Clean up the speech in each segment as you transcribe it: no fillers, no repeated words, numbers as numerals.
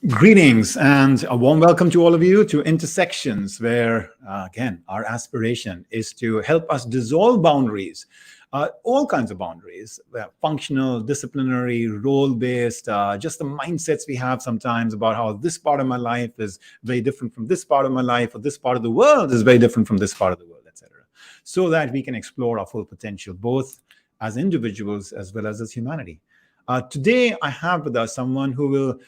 Greetings and a warm welcome to all of you to Intersections, where, again, our aspiration is to help us dissolve boundaries, all kinds of boundaries, functional, disciplinary, role-based, just the mindsets we have sometimes about how this part of my life is very different from this part of my life, or this part of the world is very different from this part of the world, etc., so that we can explore our full potential, both as individuals as well as humanity. Today, I have with us someone who will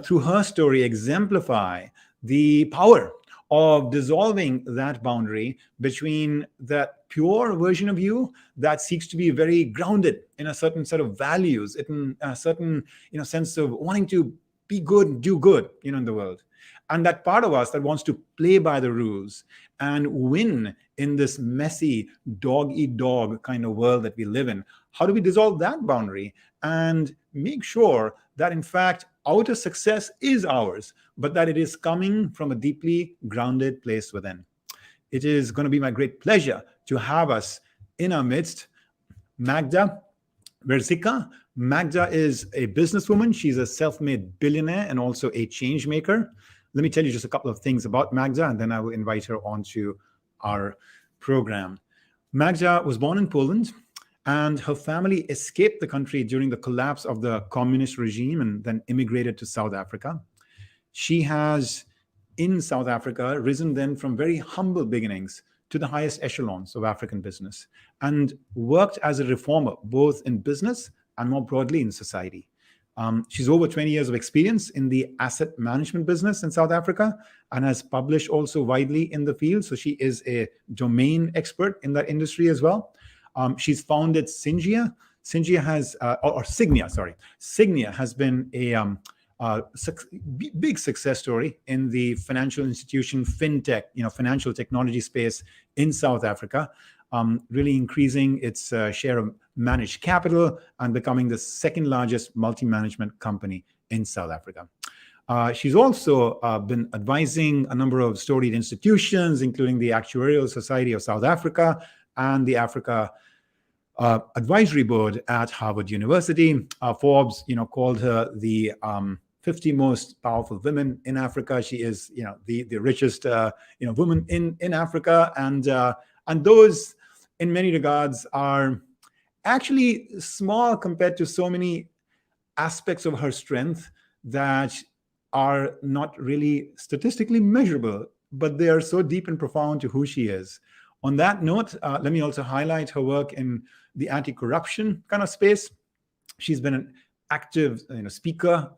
through her story, exemplify the power of dissolving that boundary between that pure version of you that seeks to be very grounded in a certain set of values, in a certain sense of wanting to be good, do good, in the world, and that part of us that wants to play by the rules and win in this messy dog-eat-dog kind of world that we live in. How do we dissolve that boundary and make sure that, in fact, outer success is ours, but that it is coming from a deeply grounded place within? It is going to be my great pleasure to have us in our midst, Magda Wierzycka. Magda is a businesswoman. She's a self-made billionaire and also a change maker. Let me tell you just a couple of things about Magda, and then I will invite her onto our program. Magda was born in Poland, and her family escaped the country during the collapse of the communist regime and then immigrated to South Africa. She has, in South Africa, risen then from very humble beginnings to the highest echelons of African business and worked as a reformer, both in business and more broadly in society. She's over 20 years of experience in the asset management business in South Africa and has published also widely in the field. So she is a domain expert in that industry as well. She's founded Signia. Signia has been a big success story in the financial institution, fintech, financial technology space in South Africa, really increasing its share of managed capital and becoming the second largest multi-management company in South Africa. She's also been advising a number of storied institutions, including the Actuarial Society of South Africa and the Africa Advisory Board at Harvard University. Forbes, called her the 50 most powerful women in Africa. She is, the richest, woman in Africa, and those, in many regards, are actually small compared to so many aspects of her strength that are not really statistically measurable, but they are so deep and profound to who she is. On that note, let me also highlight her work in the anti-corruption kind of space. She's been an active speaker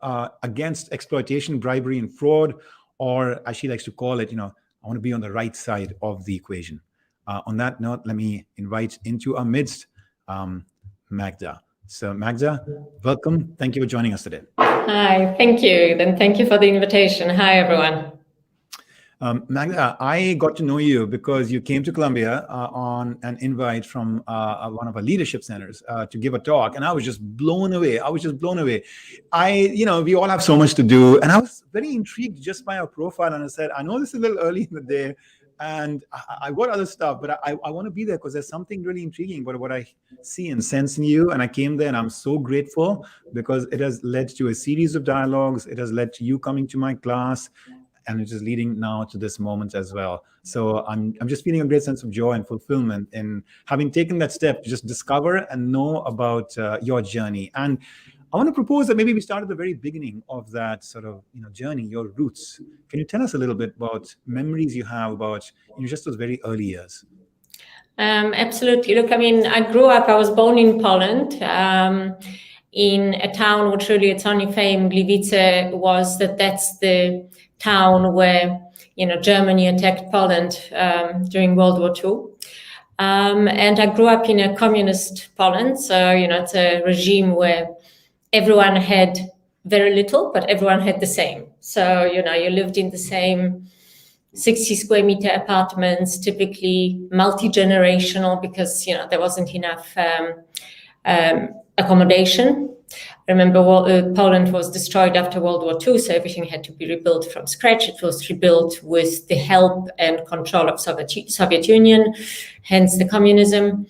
against exploitation, bribery, and fraud, or as she likes to call it, I want to be on the right side of the equation. On that note, let me invite into our midst Magda. So Magda, welcome. Thank you for joining us today. Hi, thank you. Then thank you for the invitation. Hi, everyone. Magda, I got to know you because you came to Columbia on an invite from one of our leadership centers to give a talk, and I was just blown away. We all have so much to do, and I was very intrigued just by our profile, and I said, I know this is a little early in the day, and I've got other stuff, but I want to be there because there's something really intriguing about what I see and sense in you. And I came there, and I'm so grateful because it has led to a series of dialogues. It has led to you coming to my class, and it is leading now to this moment as well. So I'm just feeling a great sense of joy and fulfillment in having taken that step to just discover and know about your journey. And I want to propose that maybe we start at the very beginning of that sort of journey, your roots. Can you tell us a little bit about memories you have about just those very early years? Absolutely. Look, I was born in Poland, in a town which really its only fame, Gliwice, was that's the town where Germany attacked Poland during World War II. And I grew up in a communist Poland, so it's a regime where everyone had very little, but everyone had the same. So you lived in the same 60 square meter apartments, typically multi-generational, because there wasn't enough accommodation. Remember, Poland was destroyed after World War II, so everything had to be rebuilt from scratch. It was rebuilt with the help and control of Soviet Union, hence the communism.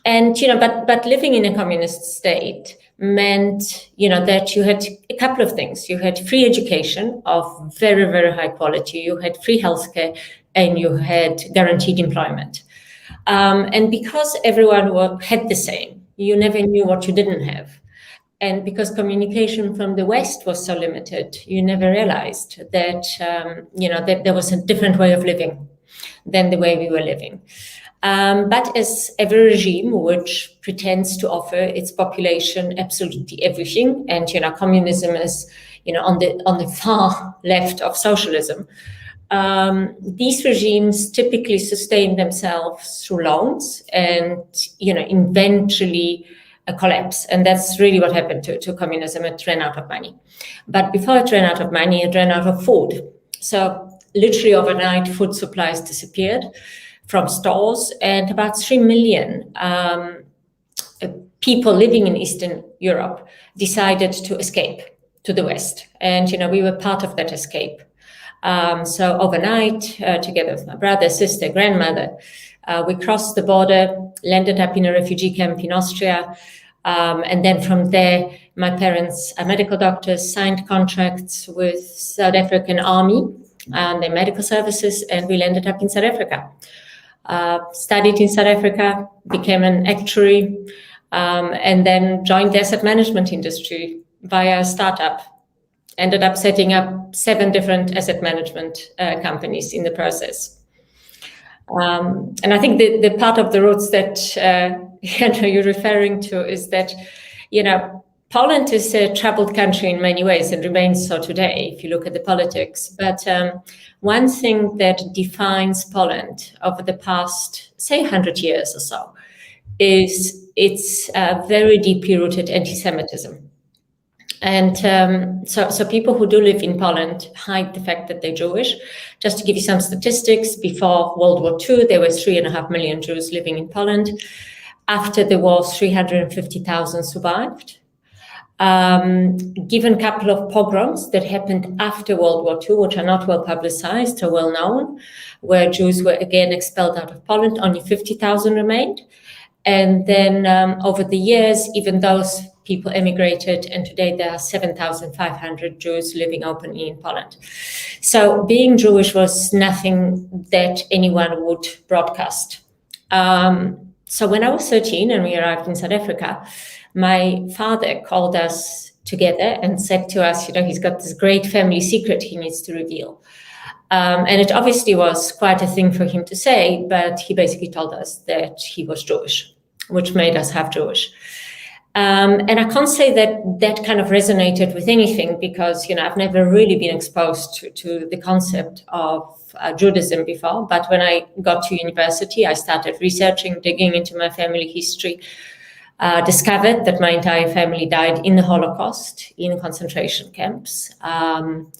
But living in a communist state meant, that you had a couple of things. You had free education of very, very high quality. You had free healthcare, and you had guaranteed employment. And because everyone had the same, you never knew what you didn't have. And because communication from the West was so limited, you never realized that, that there was a different way of living than the way we were living. But as every regime which pretends to offer its population absolutely everything, and communism is on the far left of socialism, these regimes typically sustain themselves through loans and eventually collapse. And that's really what happened to communism. It ran out of money. But before it ran out of money, it ran out of food. So literally overnight, food supplies disappeared from stores, and about 3 million people living in Eastern Europe decided to escape to the West. And, we were part of that escape. So overnight, together with my brother, sister, grandmother, we crossed the border, landed up in a refugee camp in Austria. And then from there, my parents are medical doctors, signed contracts with South African Army and their medical services, and we landed up in South Africa. Studied in South Africa, became an actuary, and then joined the asset management industry via a startup. Ended up setting up 7 different asset management companies in the process. And I think the part of the roots that you're referring to is that, Poland is a troubled country in many ways and remains so today, if you look at the politics. But one thing that defines Poland over the past, say, 100 years or so is its very deeply rooted anti-Semitism. And so people who do live in Poland hide the fact that they're Jewish. Just to give you some statistics, before World War II, there were 3.5 million Jews living in Poland. After the war, 350,000 survived. Given a couple of pogroms that happened after World War II, which are not well publicized or well known, where Jews were again expelled out of Poland, only 50,000 remained. And then over the years, even those people emigrated, and today there are 7,500 Jews living openly in Poland. So being Jewish was nothing that anyone would broadcast. So when I was 13 and we arrived in South Africa, my father called us together and said to us, he's got this great family secret he needs to reveal. And it obviously was quite a thing for him to say, but he basically told us that he was Jewish, which made us half Jewish. And I can't say that kind of resonated with anything because, I've never really been exposed to the concept of Judaism before. But when I got to university, I started researching, digging into my family history, discovered that my entire family died in the Holocaust, in concentration camps,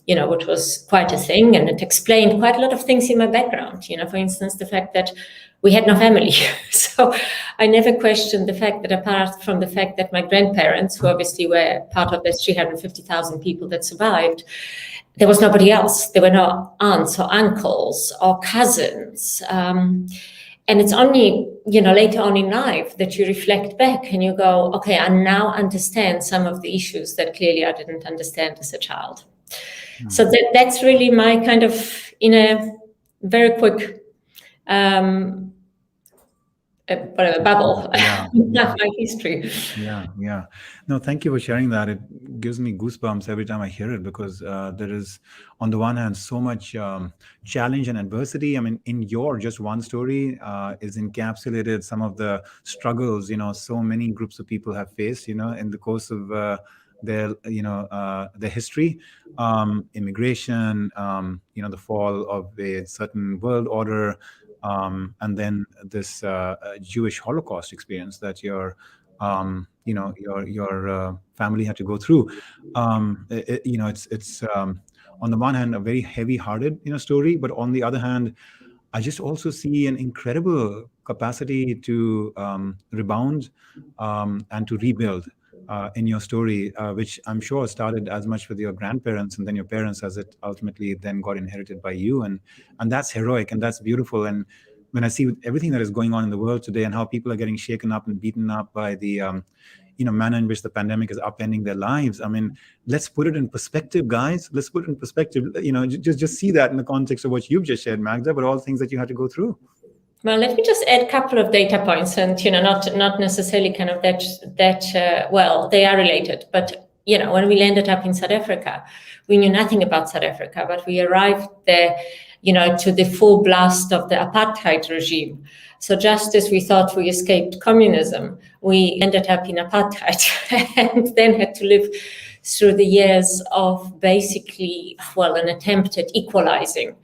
which was quite a thing. And it explained quite a lot of things in my background. For instance, the fact that we had no family. So I never questioned the fact that apart from the fact that my grandparents, who obviously were part of the 350,000 people that survived, there was nobody else. There were no aunts or uncles or cousins. And it's only, later on in life that you reflect back and you go, okay, I now understand some of the issues that clearly I didn't understand as a child. Mm. So that's really my kind of, in a very quick bubble, my history. Yeah. No, thank you for sharing that. It gives me goosebumps every time I hear it because there is, on the one hand, so much challenge and adversity. I mean, in your just one story is encapsulated some of the struggles, so many groups of people have faced, in the course of their history, immigration, the fall of a certain world order, and then this Jewish Holocaust experience that your family had to go through. It's on the one hand a very heavy-hearted story, but on the other hand, I just also see an incredible capacity to rebound and to rebuild in your story, which I'm sure started as much with your grandparents and then your parents as it ultimately then got inherited by you. And that's heroic and that's beautiful. And when I see everything that is going on in the world today and how people are getting shaken up and beaten up by the manner in which the pandemic is upending their lives. I mean, let's put it in perspective, guys. Let's put it in perspective. Just see that in the context of what you've just shared, Magda, but all the things that you had to go through. Well, let me just add a couple of data points, and not necessarily kind of that well, they are related. But when we landed up in South Africa, we knew nothing about South Africa, but we arrived there, to the full blast of the apartheid regime. So just as we thought we escaped communism, we ended up in apartheid and then had to live through the years of basically, an attempt at equalizing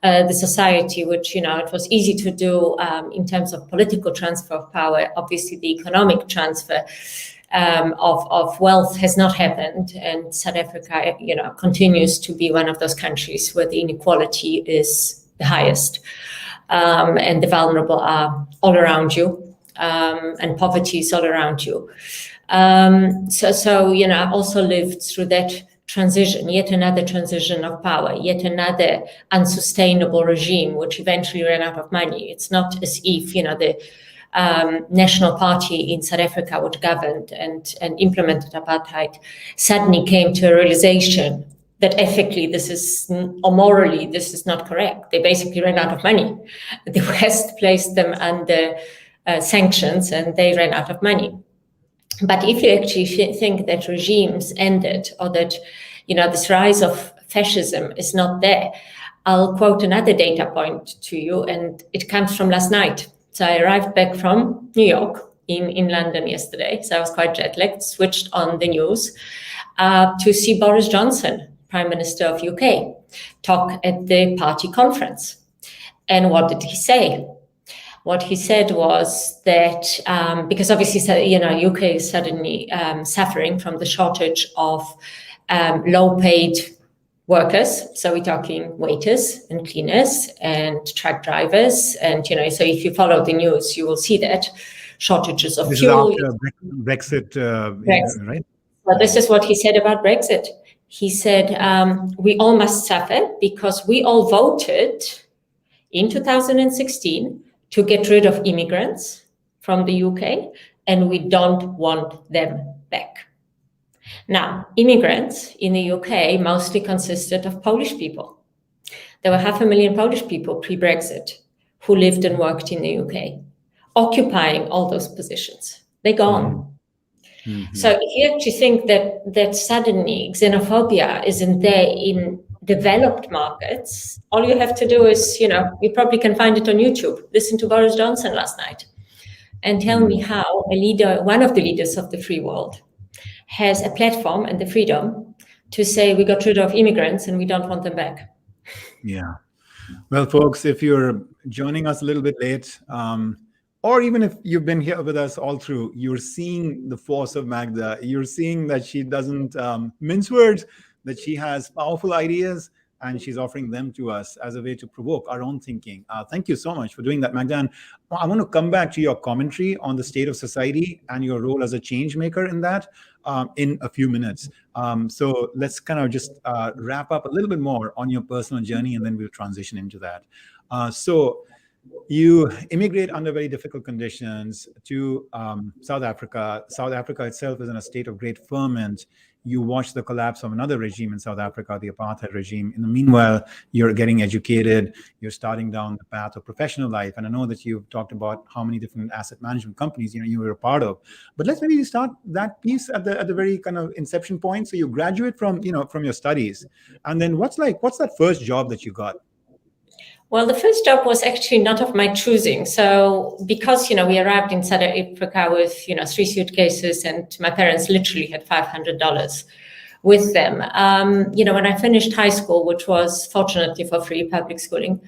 the society, which, it was easy to do in terms of political transfer of power. Obviously, the economic transfer of wealth has not happened. And South Africa, continues to be one of those countries where the inequality is the highest. And the vulnerable are all around you, and poverty is all around you. So I also lived through that transition, yet another transition of power, yet another unsustainable regime, which eventually ran out of money. It's not as if, the National Party in South Which which governed and implemented apartheid, suddenly came to a realization that ethically or morally this is not correct. They basically ran out of money. The West placed them under sanctions and they ran out of money. But if you actually think that regimes ended, or that this rise of fascism is not there, I'll quote another data point to you, and it comes from last night. So I arrived back from New York in London yesterday, so I was quite jet-lagged, switched on the news to see Boris Johnson, Prime Minister of UK, talk at the party conference. And what did he say? What he said was that, because obviously, UK is suddenly suffering from the shortage of low-paid workers. So we're talking waiters and cleaners and truck drivers. And, so if you follow the news, you will see that shortages of fuel. This is after Brexit, right? Well, this is what he said about Brexit. He said, we all must suffer because we all voted in 2016 to get rid of immigrants from the UK, and we don't want them back. Now, immigrants in the UK mostly consisted of Polish people. There were 500,000 Polish people pre-Brexit who lived and worked in the UK, occupying all those positions. They're gone. Mm-hmm. So if you actually think that suddenly xenophobia isn't there in developed markets, all you have to do is, you probably can find it on YouTube. Listen to Boris Johnson last night and tell me how one of the leaders of the free world, has a platform and the freedom to say we got rid of immigrants and we don't want them back. Yeah. Well, folks, if you're joining us a little bit late, or even if you've been here with us all through, you're seeing the force of Magda. You're seeing that she doesn't mince words, that she has powerful ideas, and she's offering them to us as a way to provoke our own thinking. Thank you so much for doing that, Magda. And I want to come back to your commentary on the state of society and your role as a change maker in that in a few minutes. So let's kind of just wrap up a little bit more on your personal journey, and then we'll transition into that. So you immigrate under very difficult conditions to South Africa. South Africa itself is in a state of great ferment. You watch the collapse of another regime in South Africa, the apartheid regime. In the meanwhile, you're getting educated, you're starting down the path of professional life. And I know that you've talked about how many different asset management companies you were a part of. But let's maybe start that piece at the very kind of inception point. So you graduate from your studies. And then what's that first job that you got? Well, the first job was actually not of my choosing. So because, we arrived in South Africa with, 3 suitcases, and my parents literally had $500 with them. When I finished high school, which was fortunately for free public schooling,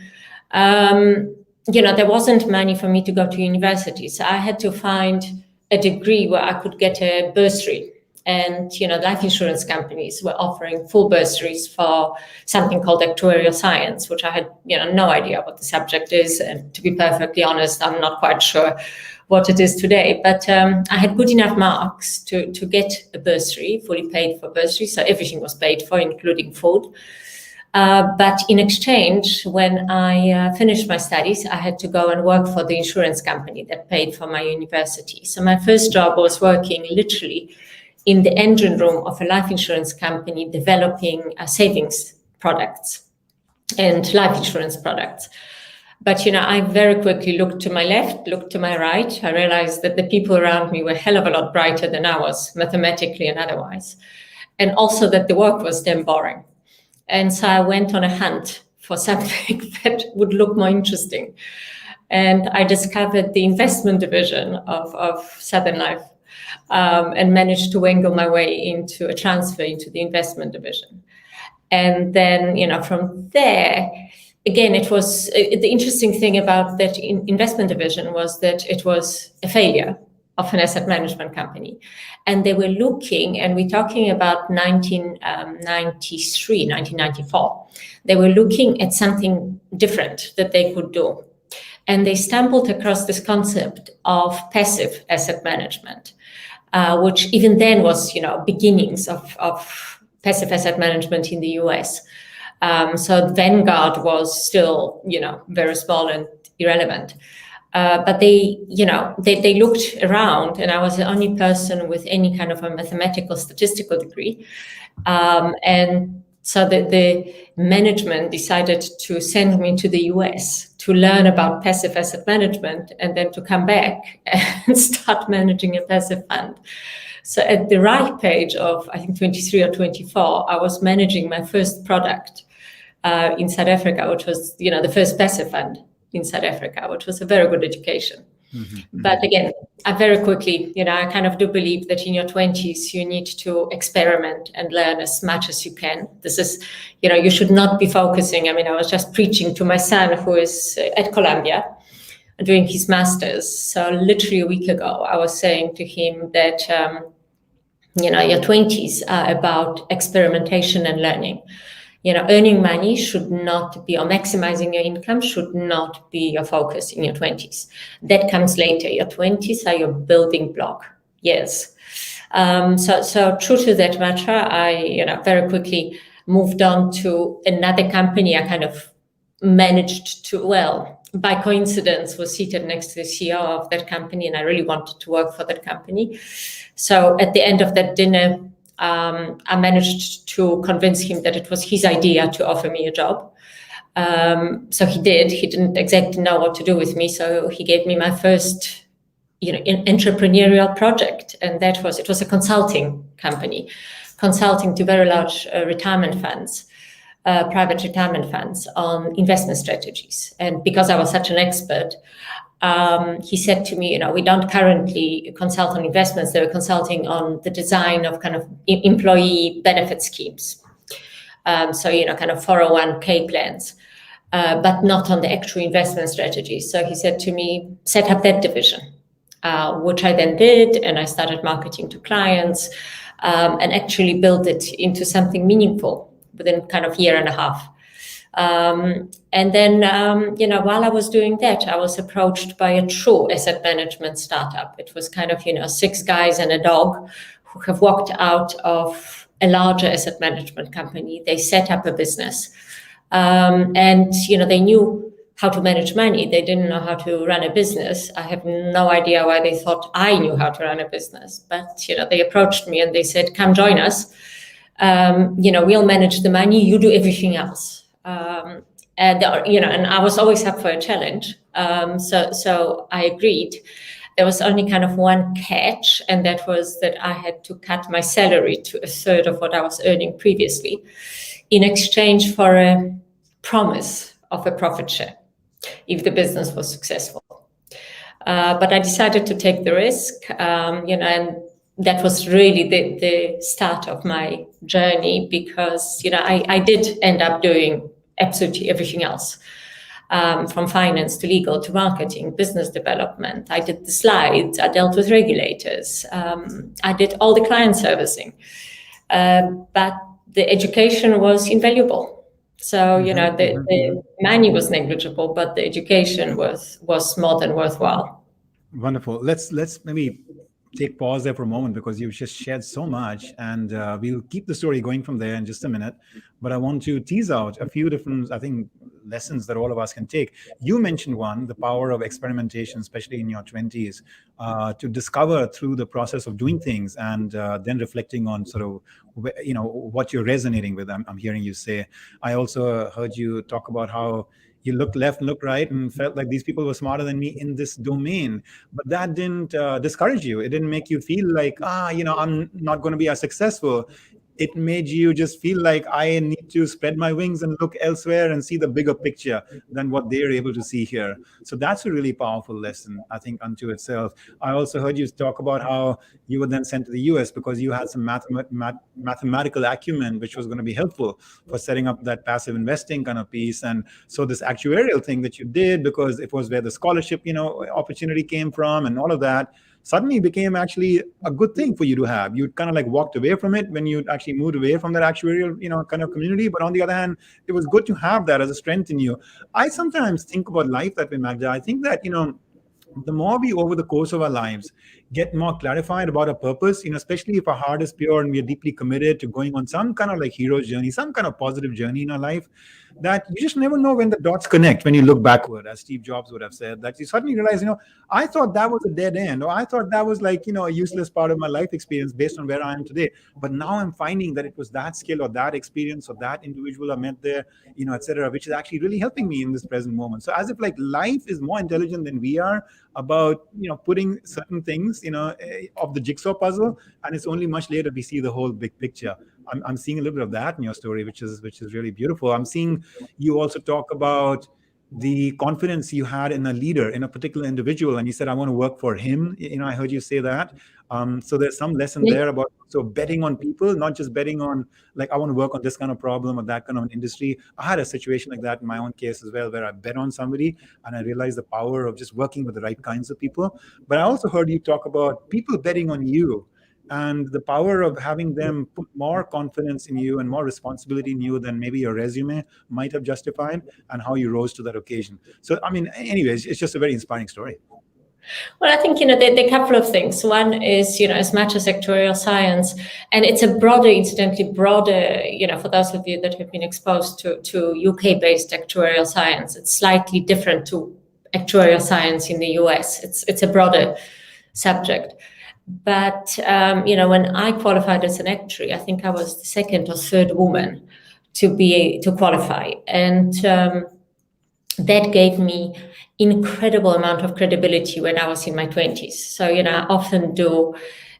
there wasn't money for me to go to university. So I had to find a degree where I could get a bursary. And, life insurance companies were offering full bursaries for something called actuarial science, which I had, no idea what the subject is. And to be perfectly honest, I'm not quite sure what it is today. But I had good enough marks to get a bursary, fully paid for bursary. So everything was paid for, including food. But in exchange, when I finished my studies, I had to go and work for the insurance company that paid for my university. So my first job was working literally in the engine room of a life insurance company developing savings products and life insurance products. But, I very quickly looked to my left, looked to my right. I realized that the people around me were a hell of a lot brighter than I was, mathematically and otherwise. And also that the work was damn boring. And so I went on a hunt for something that would look more interesting. And I discovered the investment division of Southern Life and managed to wangle my way into a transfer into the investment division. And then, from there, again, it was the interesting thing about that investment division was that it was a failure of an asset management company. And they were looking, and we're talking about 1993, 1994, they were looking at something different that they could do. And they stumbled across this concept of passive asset management, which even then was, beginnings of passive asset management in the US. So Vanguard was still, very small and irrelevant. But they looked around, and I was the only person with any kind of a mathematical statistical degree. And so the management decided to send me to the US to learn about passive asset management and then to come back and start managing a passive fund. So at the ripe age of, I think, 23 or 24, I was managing my first product in South Africa, which was, the first passive fund in South Africa, which was a very good education. Mm-hmm. But again, I very quickly, I kind of do believe that in your 20s, you need to experiment and learn as much as you can. This is, you should not be focusing. I was just preaching to my son who is at Columbia doing his master's. So literally a week ago, I was saying to him that, your 20s are about experimentation and learning. Earning money should not be, or maximizing your income should not be your focus in your 20s. That comes later. Your 20s are your building block. Yes. So true to that matter, I, very quickly moved on to another company. I kind of managed to, by coincidence, was seated next to the CEO of that company, and I really wanted to work for that company. So at the end of that dinner, I managed to convince him that it was his idea to offer me a job. So he did. He didn't exactly know what to do with me. So he gave me my first, entrepreneurial project. And it was a consulting company, consulting to very large retirement funds, private retirement funds on investment strategies. And because I was such an expert, he said to me, we don't currently consult on investments. They were consulting on the design of kind of employee benefit schemes. So, kind of 401k plans, but not on the actual investment strategies. So he said to me, set up that division, which I then did. And I started marketing to clients and actually built it into something meaningful within kind of year and a half. And then, while I was doing that, I was approached by a true asset management startup. It was kind of, 6 guys and a dog who have walked out of a larger asset management company. They set up a business. And, they knew how to manage money. They didn't know how to run a business. I have no idea why they thought I knew how to run a business. But, they approached me and they said, come join us. We'll manage the money. You do everything else. And I was always up for a challenge. So I agreed. There was only kind of one catch, and that was that I had to cut my salary to a third of what I was earning previously in exchange for a promise of a profit share if the business was successful. But I decided to take the risk, and that was really the start of my journey because, I did end up doing absolutely everything else, from finance to legal to marketing, business development. I did the slides. I dealt with regulators. I did all the client servicing. But the education was invaluable. So, the money was negligible, but the education was more than worthwhile. Wonderful. Let's maybe take pause there for a moment because you've just shared so much, and we'll keep the story going from there in just a minute. But I want to tease out a few different, I think, lessons that all of us can take. You mentioned one, the power of experimentation, especially in your 20s, to discover through the process of doing things, and then reflecting on sort of, what you're resonating with. I'm hearing you say. I also heard you talk about how you looked left and looked right and felt like these people were smarter than me in this domain. But that didn't discourage you. It didn't make you feel like, I'm not going to be as successful. It made you just feel like I need to spread my wings and look elsewhere and see the bigger picture than what they're able to see here. So that's a really powerful lesson, I think, unto itself. I also heard you talk about how you were then sent to the US because you had some mathematical acumen, which was going to be helpful for setting up that passive investing kind of piece. And so this actuarial thing that you did, because it was where the scholarship, opportunity came from and all of that, suddenly became actually a good thing for you to have. You kind of like walked away from it when you actually moved away from that actuarial, kind of community. But on the other hand, it was good to have that as a strength in you. I sometimes think about life that way, Magda. I think that, the more we over the course of our lives get more clarified about our purpose, especially if our heart is pure and we are deeply committed to going on some kind of like hero's journey, some kind of positive journey in our life, that you just never know when the dots connect when you look backward, as Steve Jobs would have said, that you suddenly realize, I thought that was a dead end, or I thought that was like, a useless part of my life experience based on where I am today. But now I'm finding that it was that skill or that experience or that individual I met there, et cetera, which is actually really helping me in this present moment. So as if like life is more intelligent than we are about, putting certain things, of the jigsaw puzzle, and it's only much later we see the whole big picture. I'm seeing a little bit of that in your story, which is really beautiful. I'm seeing you also talk about the confidence you had in a leader, in a particular individual, and you said, I want to work for him. I heard you say that. So there's some lesson there about betting on people, not just betting on like, I want to work on this kind of problem or that kind of an industry. I had a situation like that in my own case as well, where I bet on somebody and I realized the power of just working with the right kinds of people. But I also heard you talk about people betting on you, and the power of having them put more confidence in you and more responsibility in you than maybe your resume might have justified, and how you rose to that occasion. So, anyways, it's just a very inspiring story. Well, I think, there are a couple of things. One is, as much as actuarial science, and it's a incidentally broader, for those of you that have been exposed to UK-based actuarial science, it's slightly different to actuarial science in the US. It's a broader subject. But, when I qualified as an actuary, I think I was the second or third woman to qualify. And that gave me incredible amount of credibility when I was in my 20s. So, I often do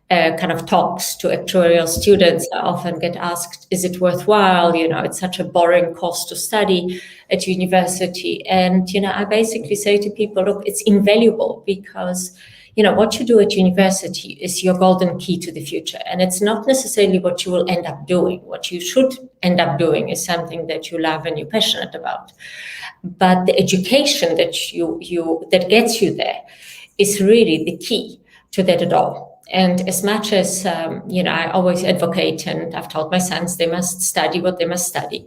kind of talks to actuarial students. I often get asked, is it worthwhile? It's such a boring course to study at university. And, I basically say to people, look, it's invaluable because what you do at university is your golden key to the future. And it's not necessarily what you will end up doing. What you should end up doing is something that you love and you're passionate about. But the education that gets you there is really the key to that at all. And as much as, I always advocate, and I've told my sons they must study what they must study,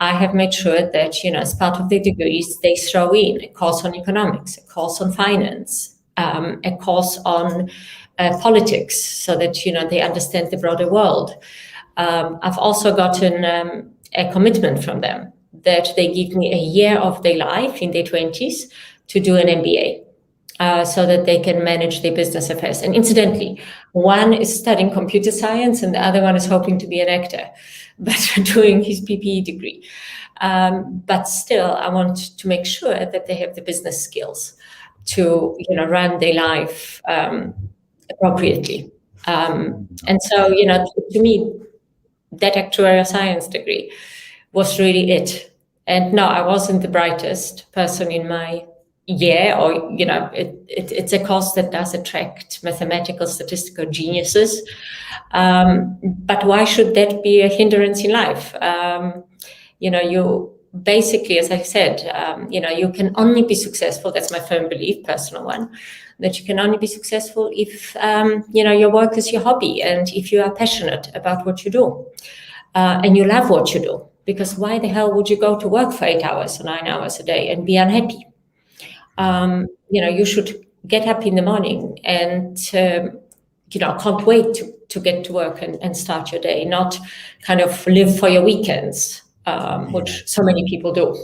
I have made sure that, as part of their degrees, they throw in a course on economics, a course on finance, a course on politics, so that they understand the broader world. I've also gotten a commitment from them that they give me a year of their life in their 20s to do an MBA, so that they can manage their business affairs. And incidentally, one is studying computer science and the other one is hoping to be an actor, but doing his PPE degree. But still, I want to make sure that they have the business skills to run their life appropriately. And so, to me, that actuarial science degree was really it. And no, I wasn't the brightest person in my year, or, it's a course that does attract mathematical, statistical geniuses. But why should that be a hindrance in life? You basically, as I said, you can only be successful. That's my firm belief, personal one, that you can only be successful if, your work is your hobby and if you are passionate about what you do and you love what you do. Because why the hell would you go to work for 8 hours or 9 hours a day and be unhappy? You should get up in the morning and can't wait to get to work and start your day, not kind of live for your weekends, which so many people do.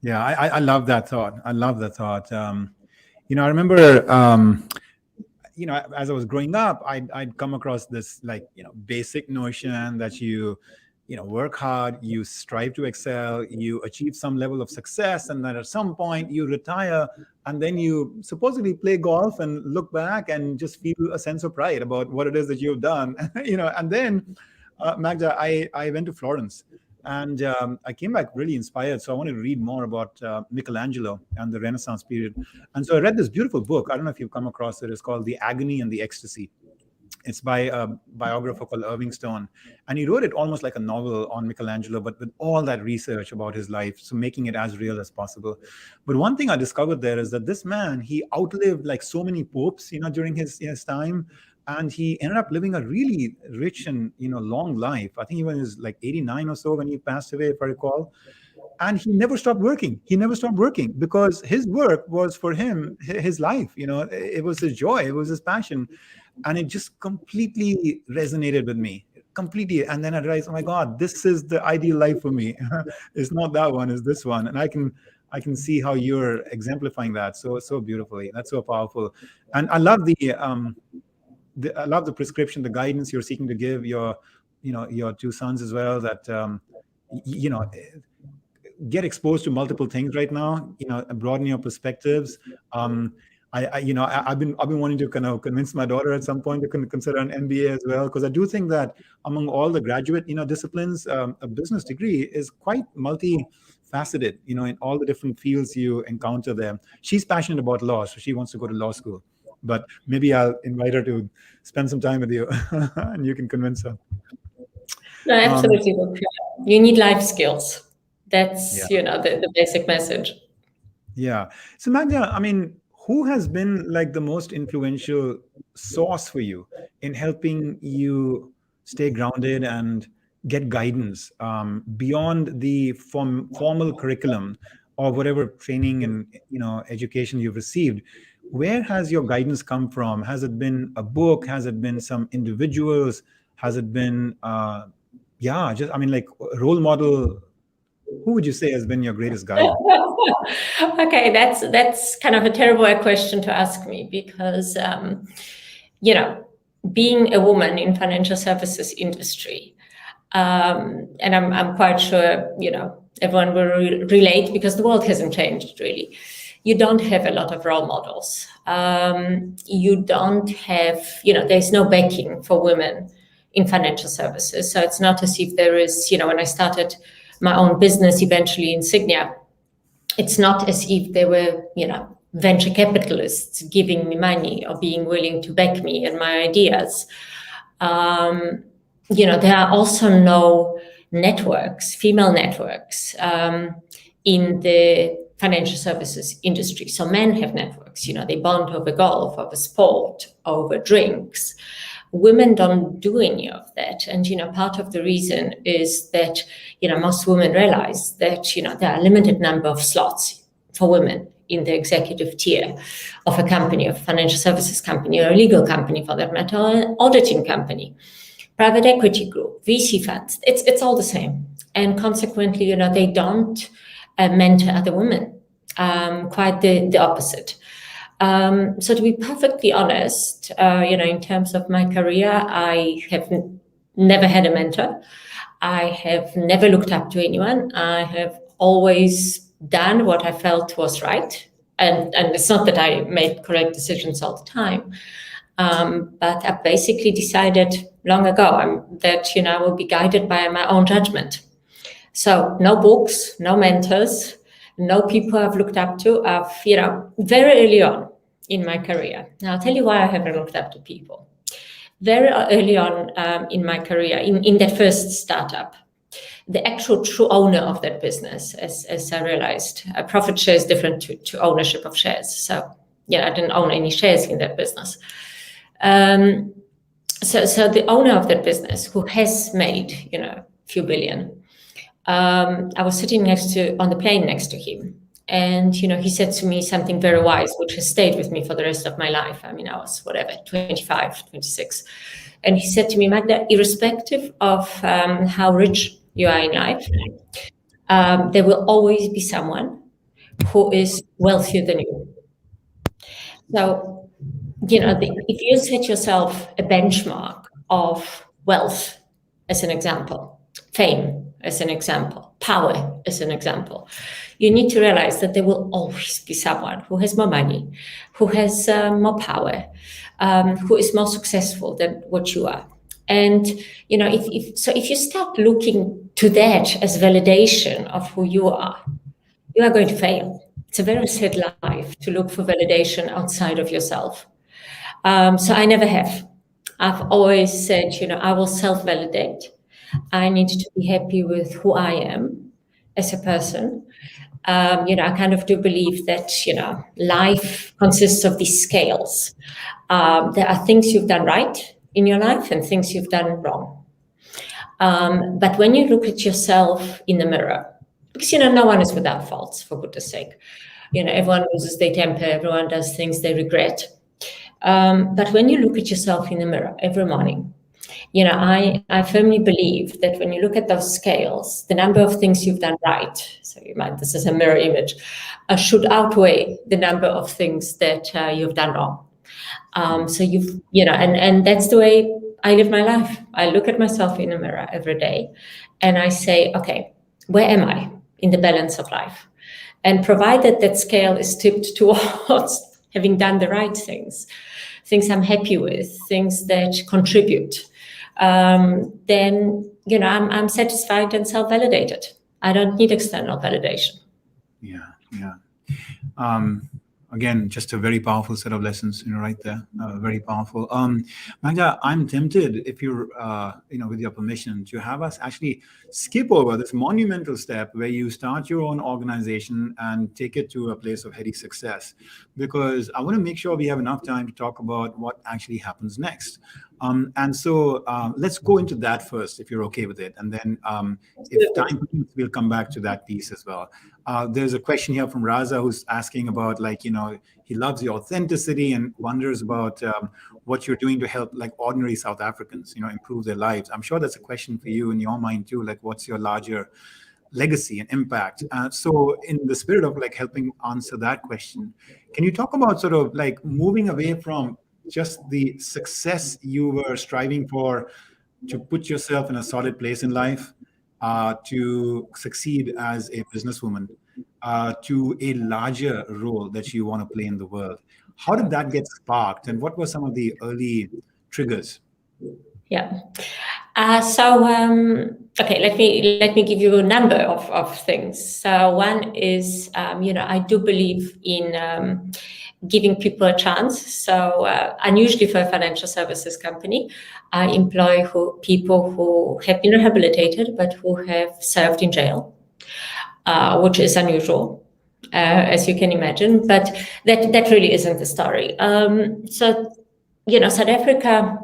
Yeah, I love that thought. I love that thought. I remember, as I was growing up, I'd come across this basic notion that you work hard, you strive to excel, you achieve some level of success, and then at some point you retire, and then you supposedly play golf and look back and just feel a sense of pride about what it is that you've done. And then, Magda, I went to Florence, and I came back really inspired. So I wanted to read more about Michelangelo and the Renaissance period. And so I read this beautiful book. I don't know if you've come across it. It's called The Agony and the Ecstasy. It's by a biographer called Irving Stone. And he wrote it almost like a novel on Michelangelo, but with all that research about his life, so making it as real as possible. But one thing I discovered there is that this man, he outlived like so many popes, during his time. And he ended up living a really rich and long life. I think he was like 89 or so when he passed away, if I recall. And he never stopped working. He never stopped working because his work was for him his life. It was his joy. It was his passion. And it just completely resonated with me. Completely. And then I realized, oh my God, this is the ideal life for me. It's not that one, it's this one. And I can see how you're exemplifying that so beautifully. That's so powerful. And I love I love the prescription, the guidance you're seeking to give your two sons as well, that get exposed to multiple things right now, broaden your perspectives. I've been wanting to kind of convince my daughter at some point to consider an MBA as well, because I do think that among all the graduate disciplines, a business degree is quite multifaceted, in all the different fields you encounter there. She's passionate about law, so she wants to go to law school. But maybe I'll invite her to spend some time with you and you can convince her. No, absolutely. You need life skills. That's, the basic message. Yeah. So Magda, who has been like the most influential source for you in helping you stay grounded and get guidance beyond the formal curriculum or whatever training and education you've received? Where has your guidance come from? Has it been a book? Has it been some individuals? Has it been, like role model? Who would you say has been your greatest guide? Okay, that's kind of a terrible question to ask me because, being a woman in financial services industry, and I'm quite sure, everyone will relate because the world hasn't changed really. You don't have a lot of role models. You don't have, there's no backing for women in financial services. So it's not as if there is, when I started my own business eventually in Signia, it's not as if there were, venture capitalists giving me money or being willing to back me and my ideas. There are also no networks, female networks, in the financial services industry. So men have networks, they bond over golf, over sport, over drinks. Women don't do any of that. And, part of the reason is that, most women realize that, there are a limited number of slots for women in the executive tier of a company, of a financial services company, or a legal company for that matter, or an auditing company, private equity group, VC funds. It's all the same. And consequently, they don't mentor other women, quite the opposite. So to be perfectly honest, in terms of my career, I have never had a mentor. I have never looked up to anyone. I have always done what I felt was right. And it's not that I made correct decisions all the time. But I basically decided long ago that, I will be guided by my own judgment. So no books, no mentors, no people I've looked up to. Very early on in my career. Now, I'll tell you why I haven't looked up to people. Very early on in my career, in that first startup, the actual true owner of that business, as I realized, a profit share is different to ownership of shares. So, I didn't own any shares in that business. So the owner of that business, who has made, a few billion, I was sitting on the plane next to him. And, he said to me something very wise, which has stayed with me for the rest of my life. I mean, I was, 25, 26. And he said to me, Magda, irrespective of how rich you are in life, there will always be someone who is wealthier than you. So, if you set yourself a benchmark of wealth, as an example, fame as an example, power as an example, you need to realize that there will always be someone who has more money, who has more power, who is more successful than what you are. And if you start looking to that as validation of who you are going to fail. It's a very sad life to look for validation outside of yourself. So I never have. I've always said, I will self-validate. I need to be happy with who I am as a person. I kind of do believe that, life consists of these scales. There are things you've done right in your life and things you've done wrong. But when you look at yourself in the mirror, because, no one is without faults, for goodness sake. Everyone loses their temper, everyone does things they regret. But when you look at yourself in the mirror every morning, I firmly believe that when you look at those scales, the number of things you've done right, so this is a mirror image, should outweigh the number of things that you've done wrong. So and that's the way I live my life. I look at myself in the mirror every day and I say, okay, where am I in the balance of life? And provided that scale is tipped towards having done the right things I'm happy with, things that contribute, then, I'm satisfied and self-validated. I don't need external validation. Yeah. Again, just a very powerful set of lessons, right there. Very powerful. Magda, I'm tempted, if you're, with your permission, to have us actually skip over this monumental step where you start your own organization and take it to a place of heady success, because I want to make sure we have enough time to talk about what actually happens next. And so let's go into that first, if you're okay with it. And then if time permits, we'll come back to that piece as well. There's a question here from Raza who's asking about, he loves the authenticity and wonders about what you're doing to help ordinary South Africans, improve their lives. I'm sure that's a question for you in your mind too, what's your larger legacy and impact? So in the spirit of helping answer that question, can you talk about sort of moving away from just the success you were striving for to put yourself in a solid place in life, to succeed as a businesswoman, to a larger role that you want to play in the world? How did that get sparked, and what were some of the early triggers? Yeah. Okay, let me give you a number of things. So one is, I do believe in giving people a chance. So unusually for a financial services company, I employ people who have been rehabilitated, but who have served in jail, which is unusual, as you can imagine. But that really isn't the story. South Africa,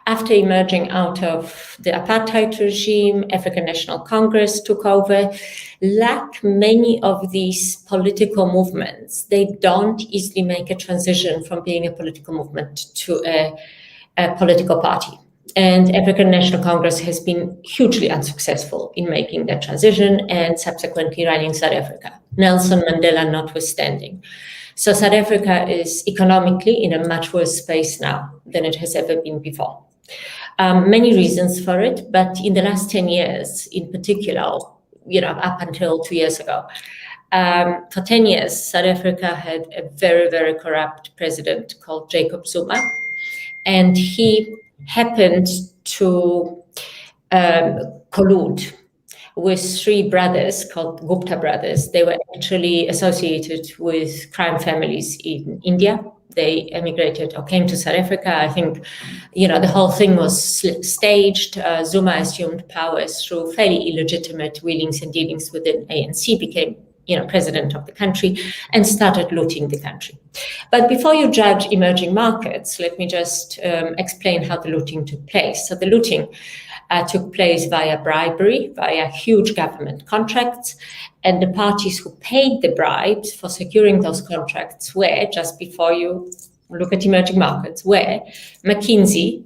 after emerging out of the apartheid regime, African National Congress took over. Like many of these political movements, they don't easily make a transition from being a political movement to a political party. And African National Congress has been hugely unsuccessful in making that transition and subsequently running South Africa, Nelson Mandela notwithstanding. So South Africa is economically in a much worse space now than it has ever been before. Many reasons for it, but in the last 10 years in particular, up until 2 years ago, for 10 years, South Africa had a very, very corrupt president called Jacob Zuma, and he happened to collude with three brothers called Gupta brothers. They were actually associated with crime families in India. They emigrated or came to South Africa. I think, the whole thing was staged. Zuma assumed powers through fairly illegitimate wheelings and dealings within ANC, became, president of the country, and started looting the country. But before you judge emerging markets, let me just explain how the looting took place. So the looting took place via bribery, via huge government contracts. And the parties who paid the bribes for securing those contracts were, just before you look at emerging markets, were McKinsey,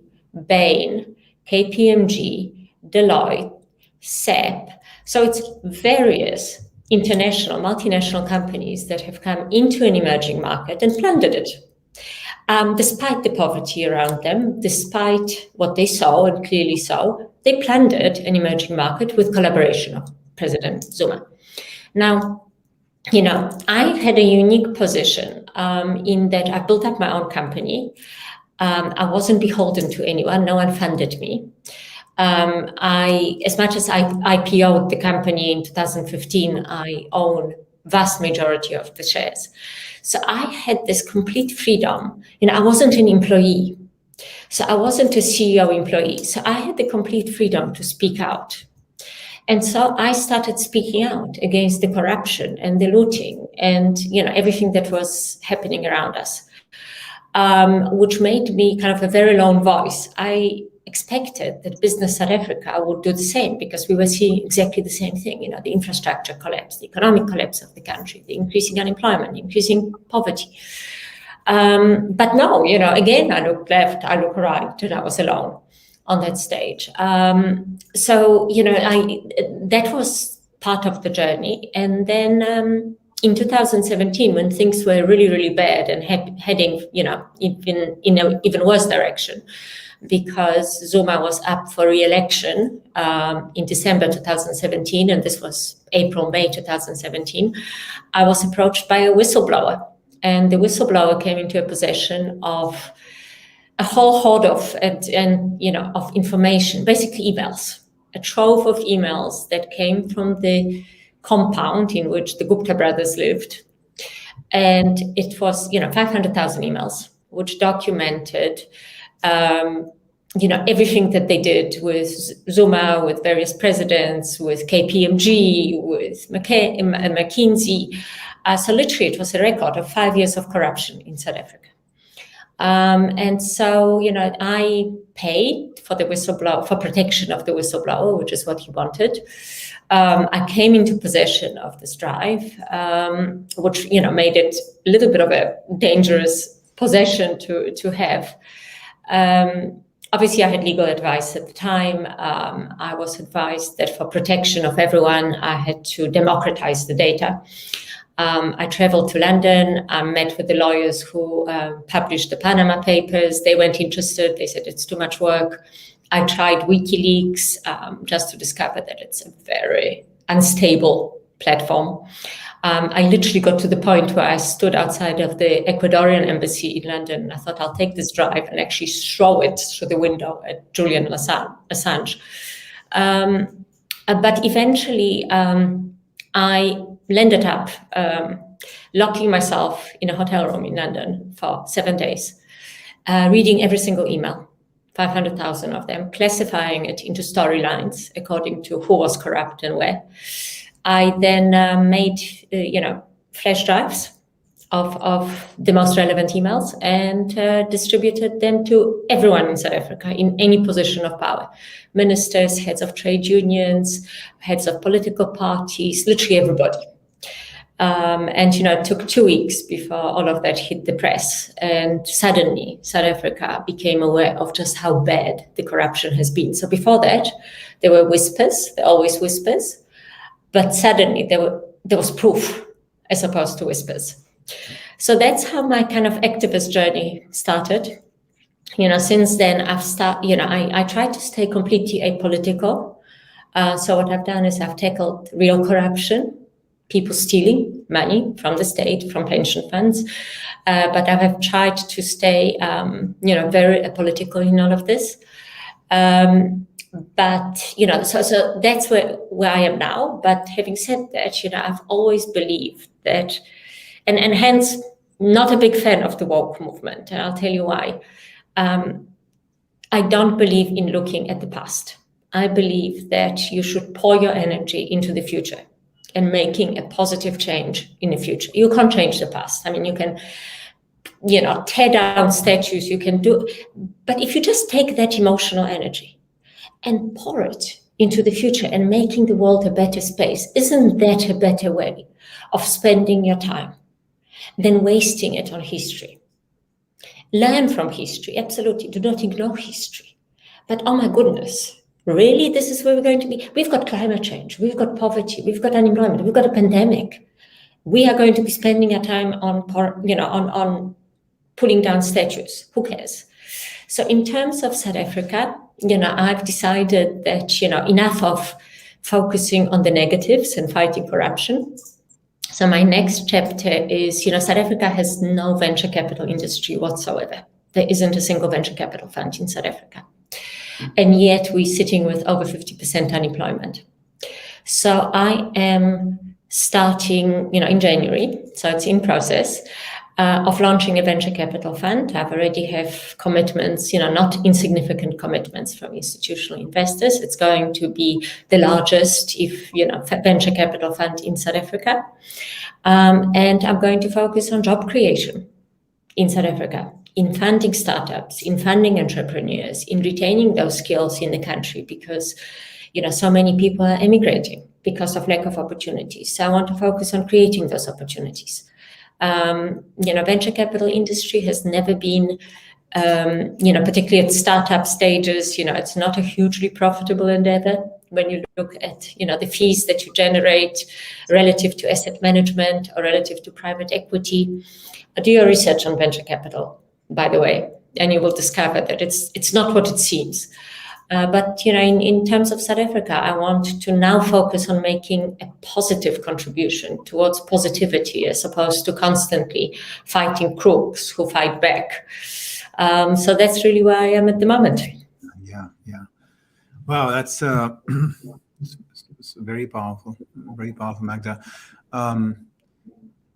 Bain, KPMG, Deloitte, SEP. So it's various international, multinational companies that have come into an emerging market and plundered it. Despite the poverty around them, despite what they saw and clearly saw, they plundered an emerging market with collaboration of President Zuma. Now, I had a unique position in that I built up my own company. I wasn't beholden to anyone. No one funded me. As much as I IPO'd the company in 2015, I own vast majority of the shares. So I had this complete freedom. I wasn't an employee. So I wasn't a CEO employee. So I had the complete freedom to speak out. And so I started speaking out against the corruption and the looting and everything that was happening around us, which made me kind of a very lone voice. I expected that Business South Africa would do the same because we were seeing exactly the same thing, the infrastructure collapse, the economic collapse of the country, the increasing unemployment, increasing poverty. But no, again, I looked left, I looked right, and I was alone on that stage. So, that was part of the journey. And then in 2017, when things were really, really bad and heading, in an even worse direction, because Zuma was up for re-election in December 2017, and this was April, May 2017, I was approached by a whistleblower. And the whistleblower came into a possession of a whole hoard of information, basically emails, a trove of emails that came from the compound in which the Gupta brothers lived. And it was, 500,000 emails, which documented, everything that they did with Zuma, with various presidents, with KPMG, with McKinsey. So literally it was a record of 5 years of corruption in South Africa. And so, I paid for the whistleblower, for protection of the whistleblower, which is what he wanted. I came into possession of this drive, which, made it a little bit of a dangerous possession to have. Obviously, I had legal advice at the time. I was advised that for protection of everyone, I had to democratize the data. I traveled to London, met with the lawyers who published the Panama Papers. They weren't interested. They said it's too much work. I tried WikiLeaks just to discover that it's a very unstable platform. I literally got to the point where I stood outside of the Ecuadorian embassy in London. I thought I'll take this drive and actually throw it through the window at Julian Assange. But eventually, I ended up locking myself in a hotel room in London for 7 days, reading every single email, 500,000 of them, classifying it into storylines according to who was corrupt and where. I then made, flash drives of the most relevant emails and distributed them to everyone in South Africa in any position of power. Ministers, heads of trade unions, heads of political parties, literally everybody. And it took 2 weeks before all of that hit the press. And suddenly South Africa became aware of just how bad the corruption has been. So before that, there were whispers, there are always whispers. But suddenly there was proof as opposed to whispers. So that's how my kind of activist journey started. Since then I tried to stay completely apolitical. So what I've done is I've tackled real corruption, people stealing money from the state, from pension funds. But I have tried to stay, very apolitical in all of this. But, so that's where I am now. But having said that, I've always believed that, and hence not a big fan of the woke movement. And I'll tell you why. I don't believe in looking at the past. I believe that you should pour your energy into the future and making a positive change in the future. You can't change the past. I mean, you can, tear down statues, you can do, but if you just take that emotional energy and pour it into the future and making the world a better space. Isn't that a better way of spending your time than wasting it on history? Learn from history, absolutely. Do not ignore history. But oh my goodness, really, this is where we're going to be? We've got climate change, we've got poverty, we've got unemployment, we've got a pandemic. We are going to be spending our time on pulling down statues. Who cares? So in terms of South Africa, I've decided that, enough of focusing on the negatives and fighting corruption. So my next chapter is, South Africa has no venture capital industry whatsoever. There isn't a single venture capital fund in South Africa. And yet we're sitting with over 50% unemployment. So I am starting, in January, so it's in process, of launching a venture capital fund. I've already have commitments, not insignificant commitments from institutional investors. It's going to be the largest, venture capital fund in South Africa. And I'm going to focus on job creation in South Africa, in funding startups, in funding entrepreneurs, in retaining those skills in the country, because, so many people are emigrating because of lack of opportunities. So I want to focus on creating those opportunities. Venture capital industry has never been, particularly at startup stages, it's not a hugely profitable endeavor. When you look at, the fees that you generate relative to asset management or relative to private equity. Do your research on venture capital, by the way, and you will discover that it's not what it seems. But in terms of South Africa, I want to now focus on making a positive contribution towards positivity, as opposed to constantly fighting crooks who fight back. So that's really where I am at the moment. Yeah. Wow, that's very powerful, Magda. Let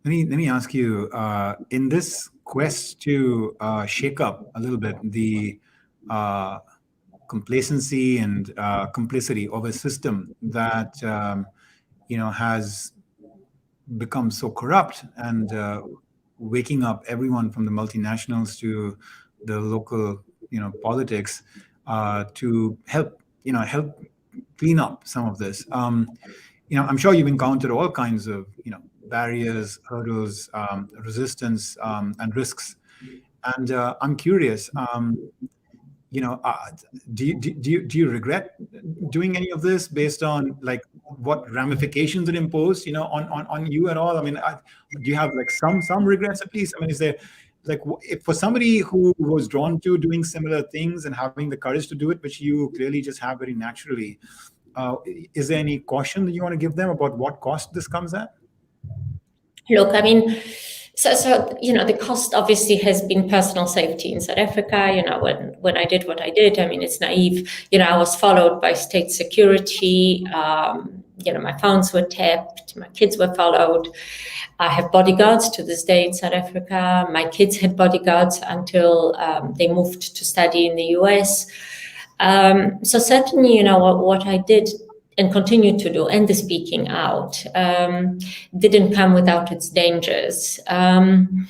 me ask you, in this quest to shake up a little bit the complacency and complicity of a system that has become so corrupt, and waking up everyone from the multinationals to the local politics to help clean up some of this. I'm sure you've encountered all kinds of barriers, hurdles, resistance, and risks. And I'm curious, do you regret doing any of this based on what ramifications it imposed, on you at all? I mean, do you have some regrets at least? I mean, is there if for somebody who was drawn to doing similar things and having the courage to do it, which you clearly just have very naturally, is there any caution that you want to give them about what cost this comes at? Look, I mean, so the cost obviously has been personal safety in South Africa. When I did what I did, I mean, it's naive. I was followed by state security. My phones were tapped. My kids were followed. I have bodyguards to this day in South Africa. My kids had bodyguards until they moved to study in the US. So certainly, what I did and continue to do, and the speaking out, didn't come without its dangers. And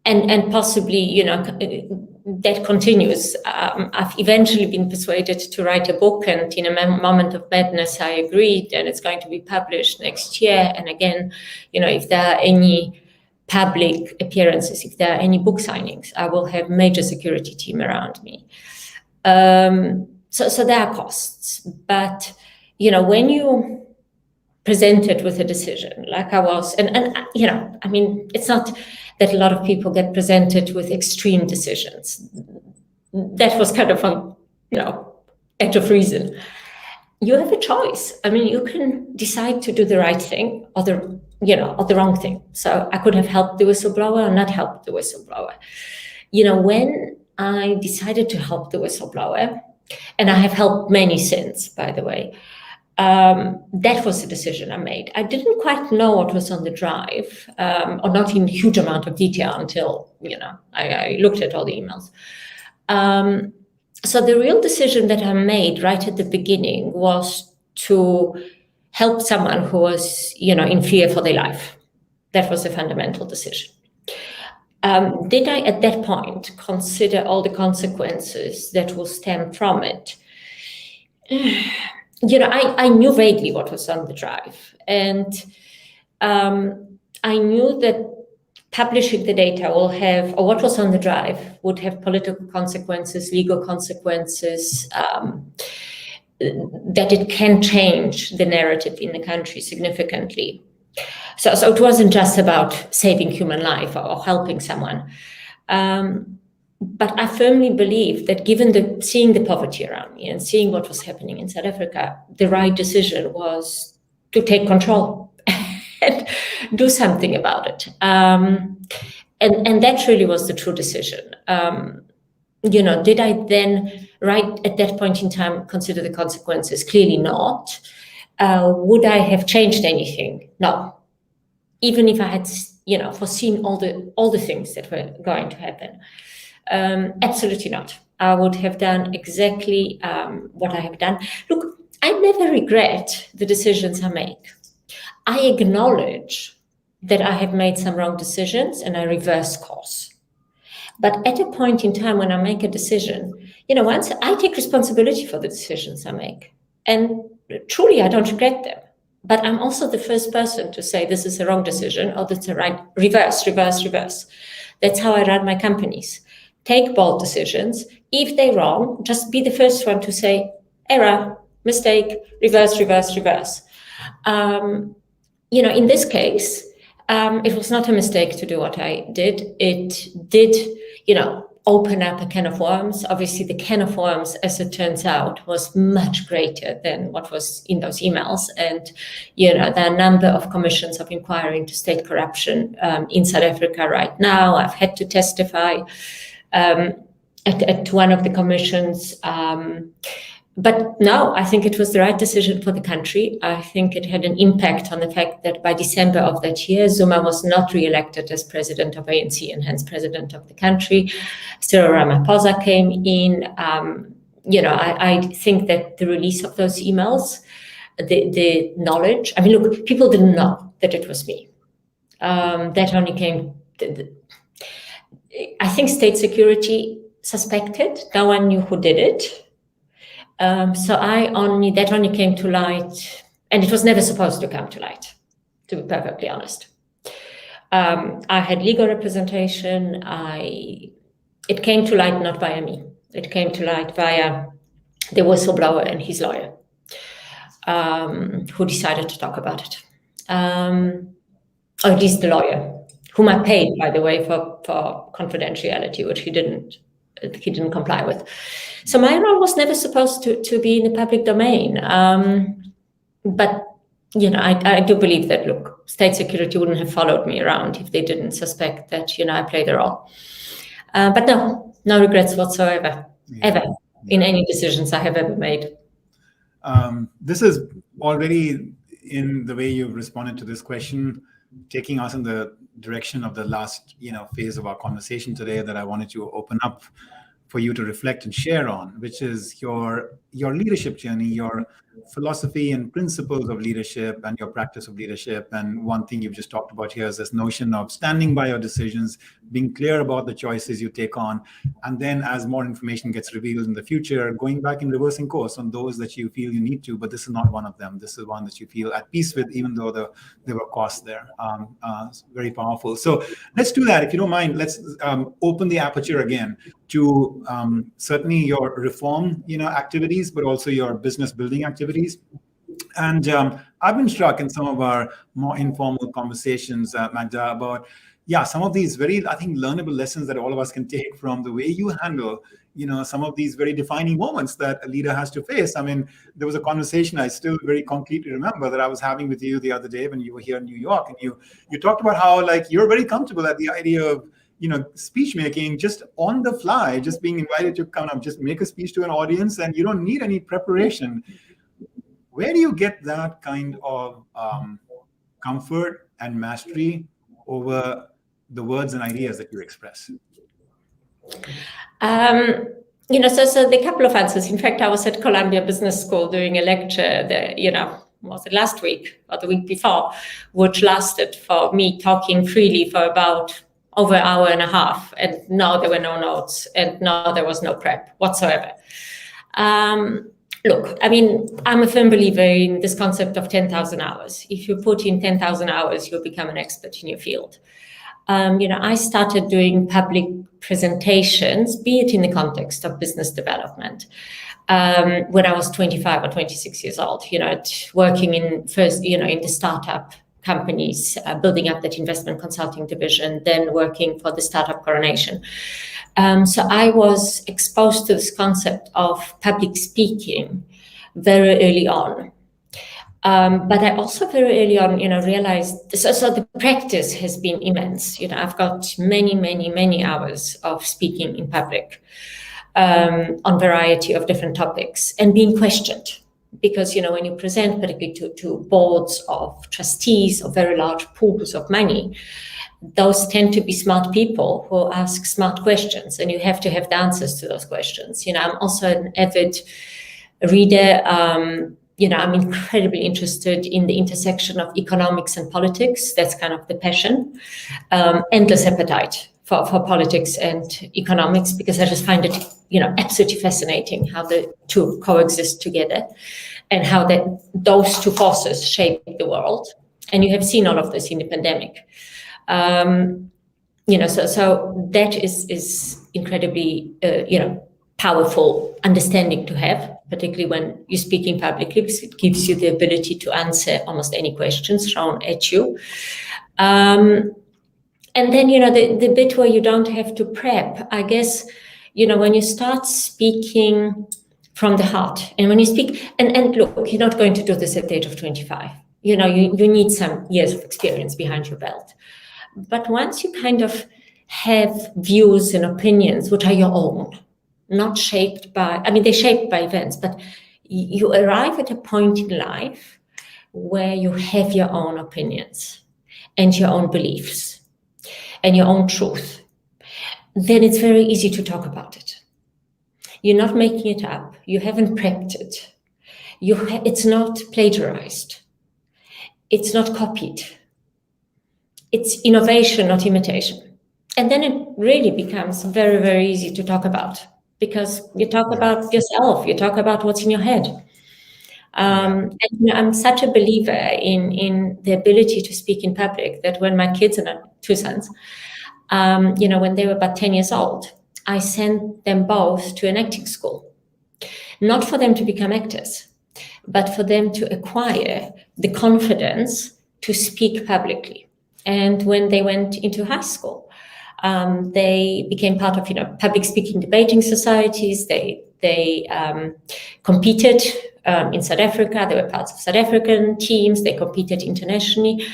possibly, that continues. I've eventually been persuaded to write a book, and in a moment of madness, I agreed, and it's going to be published next year. And again, if there are any public appearances, if there are any book signings, I will have major security team around me. So there are costs, but when you presented with a decision like I was, and I mean, it's not that a lot of people get presented with extreme decisions. That was kind of on, edge of reason. You have a choice. I mean, you can decide to do the right thing or the wrong thing. So I could have helped the whistleblower or not helped the whistleblower. When I decided to help the whistleblower, and I have helped many since, by the way, that was the decision I made. I didn't quite know what was on the drive, or not in huge amount of detail until, I looked at all the emails. So the real decision that I made right at the beginning was to help someone who was, in fear for their life. That was a fundamental decision. Did I, at that point, consider all the consequences that will stem from it? I knew vaguely what was on the drive, and I knew that publishing the data will have, or what was on the drive would have political consequences, legal consequences, that it can change the narrative in the country significantly. So it wasn't just about saving human life or helping someone. But I firmly believe that given seeing the poverty around me and seeing what was happening in South Africa, the right decision was to take control and do something about it. And that really was the true decision. Did I then, right at that point in time, consider the consequences? Clearly not. Would I have changed anything? No. Even if I had, foreseen all the things that were going to happen. Absolutely not. I would have done exactly what I have done. Look, I never regret the decisions I make. I acknowledge that I have made some wrong decisions and I reverse course. But at a point in time when I make a decision, once I take responsibility for the decisions I make, and truly I don't regret them. But I'm also the first person to say this is a wrong decision or that's a right, reverse. That's how I run my companies. Take bold decisions. If they're wrong, just be the first one to say, error, mistake, reverse. In this case, it was not a mistake to do what I did. It did, open up a can of worms. Obviously, the can of worms, as it turns out, was much greater than what was in those emails. And, there are a number of commissions of inquiry into state corruption in South Africa right now. I've had to testify at one of the commissions. But no, I think it was the right decision for the country. I think it had an impact on the fact that by December of that year, Zuma was not re-elected as president of ANC and hence president of the country. Cyril Ramaphosa came in. I think that the release of those emails, the knowledge, look, people didn't know that it was me. That only came, I think state security suspected. No one knew who did it. That only came to light, and it was never supposed to come to light, to be perfectly honest. I had legal representation. It came to light not via me. It came to light via the whistleblower and his lawyer, who decided to talk about it. Or at least the lawyer, whom I paid, by the way, for confidentiality, which he didn't comply with. So my role was never supposed to be in the public domain. But, I do believe that, look, state security wouldn't have followed me around if they didn't suspect that, I played a role. But no regrets whatsoever, ever, in any decisions I have ever made. This is already, in the way you've responded to this question, taking us in the direction of the last, phase of our conversation today that I wanted to open up for you to reflect and share on, which is your leadership journey, your philosophy and principles of leadership and your practice of leadership. And one thing you've just talked about here is this notion of standing by your decisions, being clear about the choices you take on, and then as more information gets revealed in the future, going back and reversing course on those that you feel you need to, but this is not one of them. This is one that you feel at peace with, even though there were costs there. Very powerful. So let's do that. If you don't mind, let's open the aperture again to certainly your reform, activities, but also your business building activities. And I've been struck in some of our more informal conversations, Magda, about some of these very, I think, learnable lessons that all of us can take from the way you handle, some of these very defining moments that a leader has to face. There was a conversation I still very concretely remember that I was having with you the other day when you were here in New York, and you talked about how you're very comfortable at the idea of speech making just on the fly, just being invited to kind of just make a speech to an audience, and you don't need any preparation. Where do you get that kind of comfort and mastery over the words and ideas that you express? So the couple of answers. In fact, I was at Columbia Business School doing a lecture was it last week or the week before, which lasted for me talking freely for about over an hour and a half. And no, there were no notes, and no, there was no prep whatsoever. Look, I mean, I'm a firm believer in this concept of 10,000 hours. If you put in 10,000 hours, you'll become an expert in your field. I started doing public presentations, be it in the context of business development, when I was 25 or 26 years old, working in the startup companies, building up that investment consulting division, then working for the startup Coronation. So I was exposed to this concept of public speaking very early on. But I also very early on, realized, so the practice has been immense. I've got many, many, many hours of speaking in public on variety of different topics and being questioned. Because, when you present particularly to boards of trustees of very large pools of money, those tend to be smart people who ask smart questions, and you have to have the answers to those questions. I'm also an avid reader. I'm incredibly interested in the intersection of economics and politics. That's kind of the passion. Endless appetite for politics and economics, because I just find it, absolutely fascinating how the two coexist together and how those two forces shape the world. And you have seen all of this in the pandemic. So that is incredibly, powerful understanding to have, particularly when you're speaking publicly, because it gives you the ability to answer almost any questions thrown at you. And then, the bit where you don't have to prep, I guess, when you start speaking from the heart, and when you speak, and look, you're not going to do this at the age of 25. You need some years of experience behind your belt. But once you kind of have views and opinions, which are your own, not shaped by, they're shaped by events, but you arrive at a point in life where you have your own opinions and your own beliefs and your own truth, then it's very easy to talk about it. You're not making it up. You haven't prepped it. It's not plagiarized. It's not copied. It's innovation, not imitation. And then it really becomes very, very easy to talk about, because you talk about yourself, you talk about what's in your head. And I'm such a believer in the ability to speak in public that when my kids, and I have 2 sons, when they were about 10 years old, I sent them both to an acting school, not for them to become actors, but for them to acquire the confidence to speak publicly. And when they went into high school, they became part of, public speaking debating societies. They competed in South Africa. They were parts of South African teams. They competed internationally.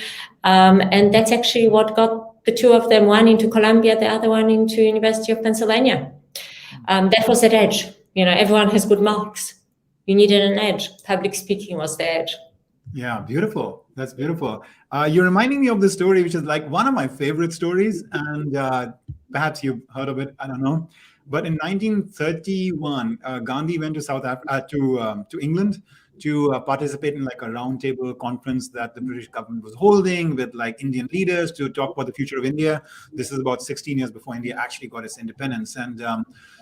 And that's actually what got the 2 of them, one into Columbia, the other one into University of Pennsylvania. That was that edge. Everyone has good marks. You needed an edge. Public speaking was the edge. Yeah, beautiful. That's beautiful. You're reminding me of the story, which is like one of my favorite stories, and perhaps you've heard of it. I don't know. But in 1931, Gandhi went to to England to participate in like a roundtable conference that the British government was holding with like Indian leaders to talk about the future of India. This is about 16 years before India actually got its independence. And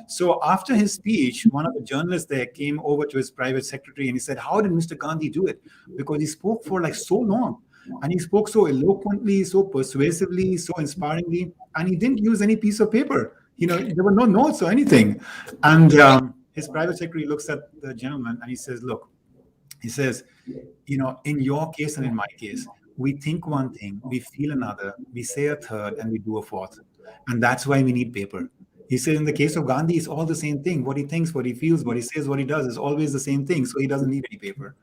so after his speech, one of the journalists there came over to his private secretary and he said, "How did Mr. Gandhi do it?" Because he spoke for like so long. And he spoke so eloquently, so persuasively, so inspiringly, and he didn't use any piece of paper. There were no notes or anything. And his private secretary looks at the gentleman and he says, "Look," he says, "in your case and in my case, we think one thing, we feel another, we say a third, and we do a fourth. And that's why we need paper." He said, in the case of Gandhi, it's all the same thing. What he thinks, what he feels, what he says, what he does is always the same thing. So he doesn't need any paper.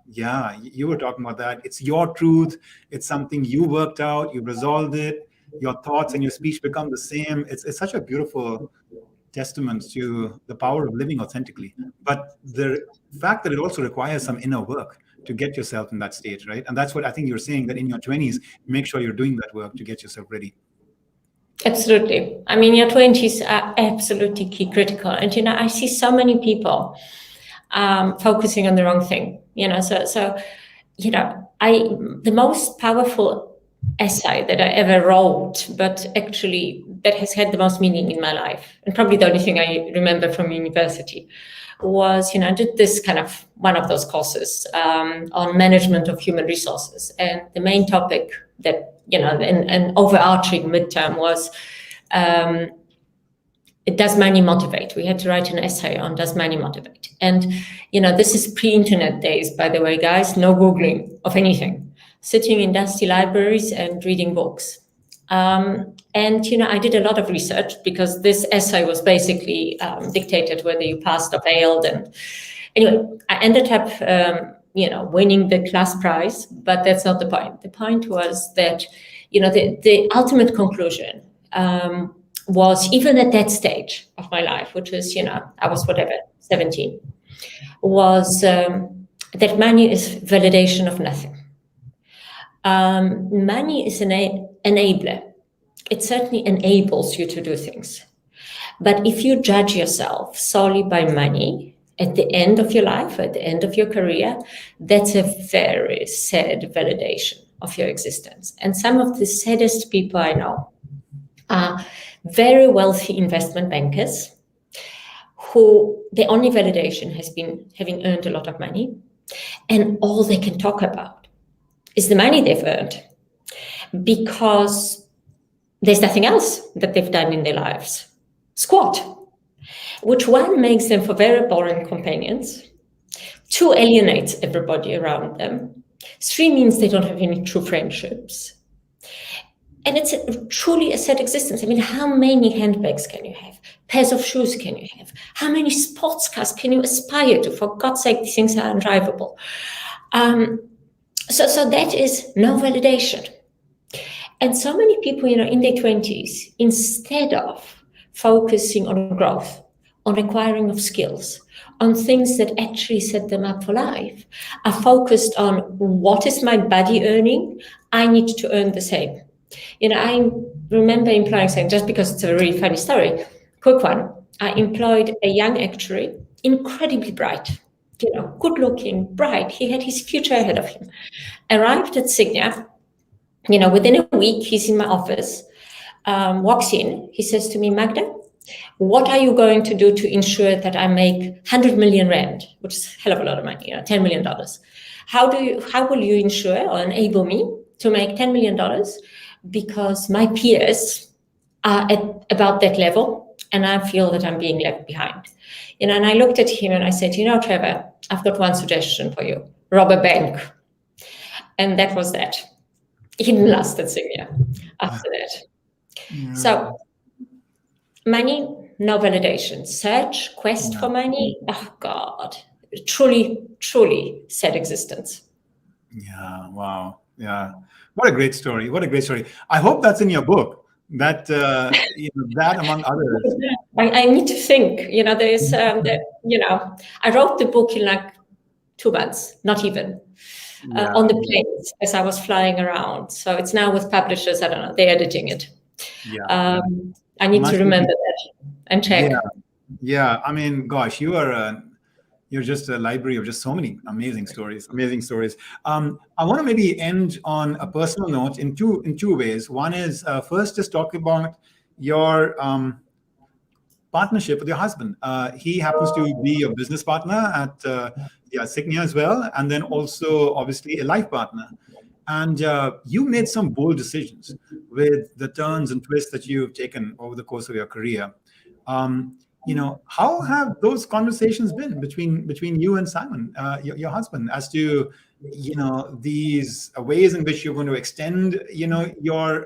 Yeah, you were talking about that. It's your truth. It's something you worked out. You resolved it. Your thoughts and your speech become the same. It's such a beautiful testament to the power of living authentically. But the fact that it also requires some inner work to get yourself in that state, right? And that's what I think you're saying, that in your 20s, make sure you're doing that work to get yourself ready. Absolutely. Your 20s are absolutely key critical. And, I see so many people focusing on the wrong thing, the most powerful essay that I ever wrote, but actually that has had the most meaning in my life, and probably the only thing I remember from university was, I did this kind of one of those courses on management of human resources, and the main topic that, an overarching midterm was, does money motivate? We had to write an essay on does money motivate? And, this is pre-internet days, by the way, guys, no Googling of anything. Sitting in dusty libraries and reading books. And, I did a lot of research because this essay was basically dictated whether you passed or failed. And anyway, I ended up, winning the class prize, but that's not the point. The point was that, the ultimate conclusion was, even at that stage of my life, which was, I was 17, was that money is validation of nothing. Money is an enabler. It certainly enables you to do things. But if you judge yourself solely by money at the end of your life, at the end of your career, that's a very sad validation of your existence. And some of the saddest people I know are very wealthy investment bankers who the only validation has been having earned a lot of money, and all they can talk about is the money they've earned, because there's nothing else that they've done in their lives. Squat, which one makes them for very boring companions, 2 alienates everybody around them, 3 means they don't have any true friendships. And it's truly a sad existence. I mean, how many handbags can you have? Pairs of shoes can you have? How many sports cars can you aspire to? For God's sake, these things are undrivable. So that is no validation. And so many people, in their 20s, instead of focusing on growth, on acquiring of skills, on things that actually set them up for life, are focused on what is my buddy earning? I need to earn the same. I remember employing, saying, just because it's a really funny story, quick one, I employed a young actuary, incredibly bright, good looking, bright. He had his future ahead of him. Arrived at Signia, within a week, he's in my office, walks in, he says to me, Magda, what are you going to do to ensure that I make 100 million rand, which is a hell of a lot of money, $10 million. How will you ensure or enable me to make $10 million? Because my peers are at about that level, and I feel that I'm being left behind. And I looked at him and I said, Trevor, I've got one suggestion for you. Rob a bank. And that was that. He didn't last at Signia after that. Yeah. So money, no validation. Search, quest for money. Oh, God. Truly, truly sad existence. Yeah. Wow. Yeah. What a great story. What a great story. I hope that's in your book. That that among others. I need to think. There's I wrote the book in like 2 months, not even, on the planes as I was flying around. So it's now with publishers. I don't know. They're editing it. Yeah. I need to remember that and check. Yeah. I mean, gosh, you're just a library of just so many amazing stories. I want to maybe end on a personal note in two ways. One is first, just talk about your partnership with your husband. He happens to be your business partner at Signia as well, and then also obviously a life partner. And you made some bold decisions with the turns and twists that you've taken over the course of your career. How have those conversations been between you and Simon, your husband, as to, these ways in which you're going to extend, your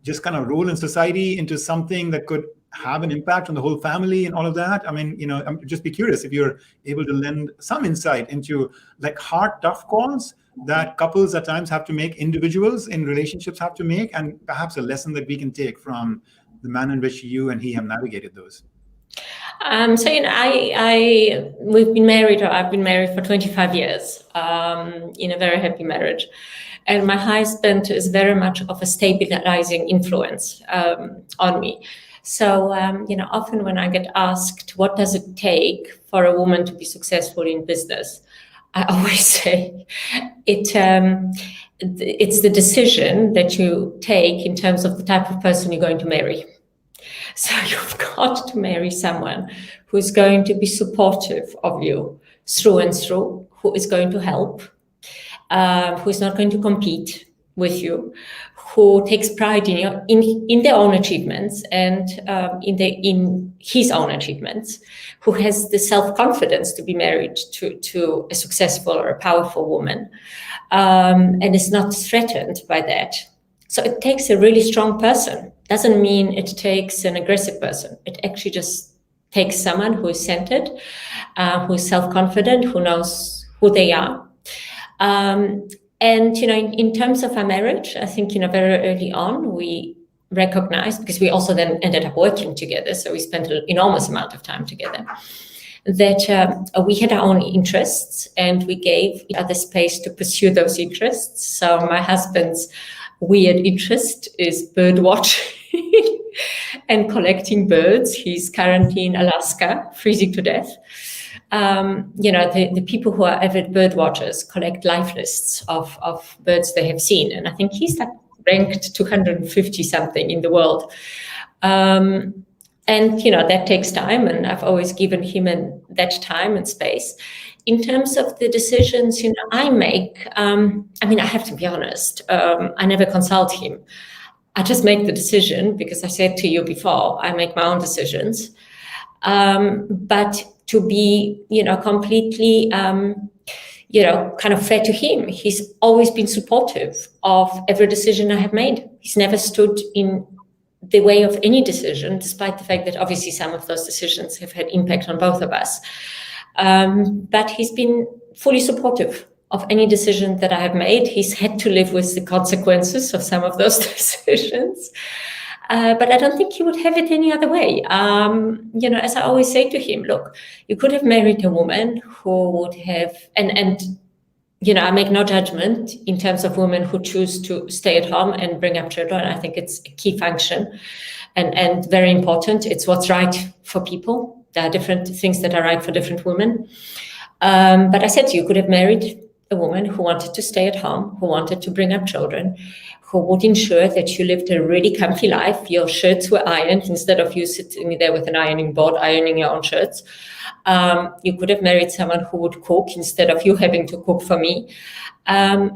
just kind of role in society into something that could have an impact on the whole family and all of that? I mean, I'm just be curious if you're able to lend some insight into like hard, tough calls that couples at times have to make, individuals in relationships have to make, and perhaps a lesson that we can take from the manner in which you and he have navigated those. So we've been married, or I've been married for 25 years, in a very happy marriage, and my husband is very much of a stabilizing influence on me. So often when I get asked what does it take for a woman to be successful in business, I always say it it's the decision that you take in terms of the type of person you're going to marry. So you've got to marry someone who's going to be supportive of you through and through, who is going to help, who is not going to compete with you, who takes pride in their own achievements and in his own achievements, who has the self-confidence to be married to a successful or a powerful woman, and is not threatened by that. So it takes a really strong person. Doesn't mean it takes an aggressive person. It actually just takes someone who is centered, who is self-confident, who knows who they are. And, in terms of our marriage, I think, very early on, we recognized, because we also then ended up working together, so we spent an enormous amount of time together, that we had our own interests and we gave each other space to pursue those interests. So my husband's weird interest is bird watching and collecting birds. He's currently in Alaska, freezing to death. The people who are avid bird watchers collect life lists of birds they have seen. And I think he's like ranked 250 something in the world. And, that takes time. And I've always given him that time and space. In terms of the decisions, I make, I have to be honest, I never consult him. I just make the decision because I said to you before, I make my own decisions. But to be, completely, kind of fair to him, he's always been supportive of every decision I have made. He's never stood in the way of any decision, despite the fact that obviously some of those decisions have had impact on both of us. But he's been fully supportive of any decision that I have made. He's had to live with the consequences of some of those decisions. But I don't think he would have it any other way. As I always say to him, look, you could have married a woman who would have, and I make no judgment in terms of women who choose to stay at home and bring up children. I think it's a key function and very important. It's what's right for people. There are different things that are right for different women. But I said you could have married a woman who wanted to stay at home, who wanted to bring up children, who would ensure that you lived a really comfy life. Your shirts were ironed instead of you sitting there with an ironing board, ironing your own shirts. You could have married someone who would cook instead of you having to cook for me. And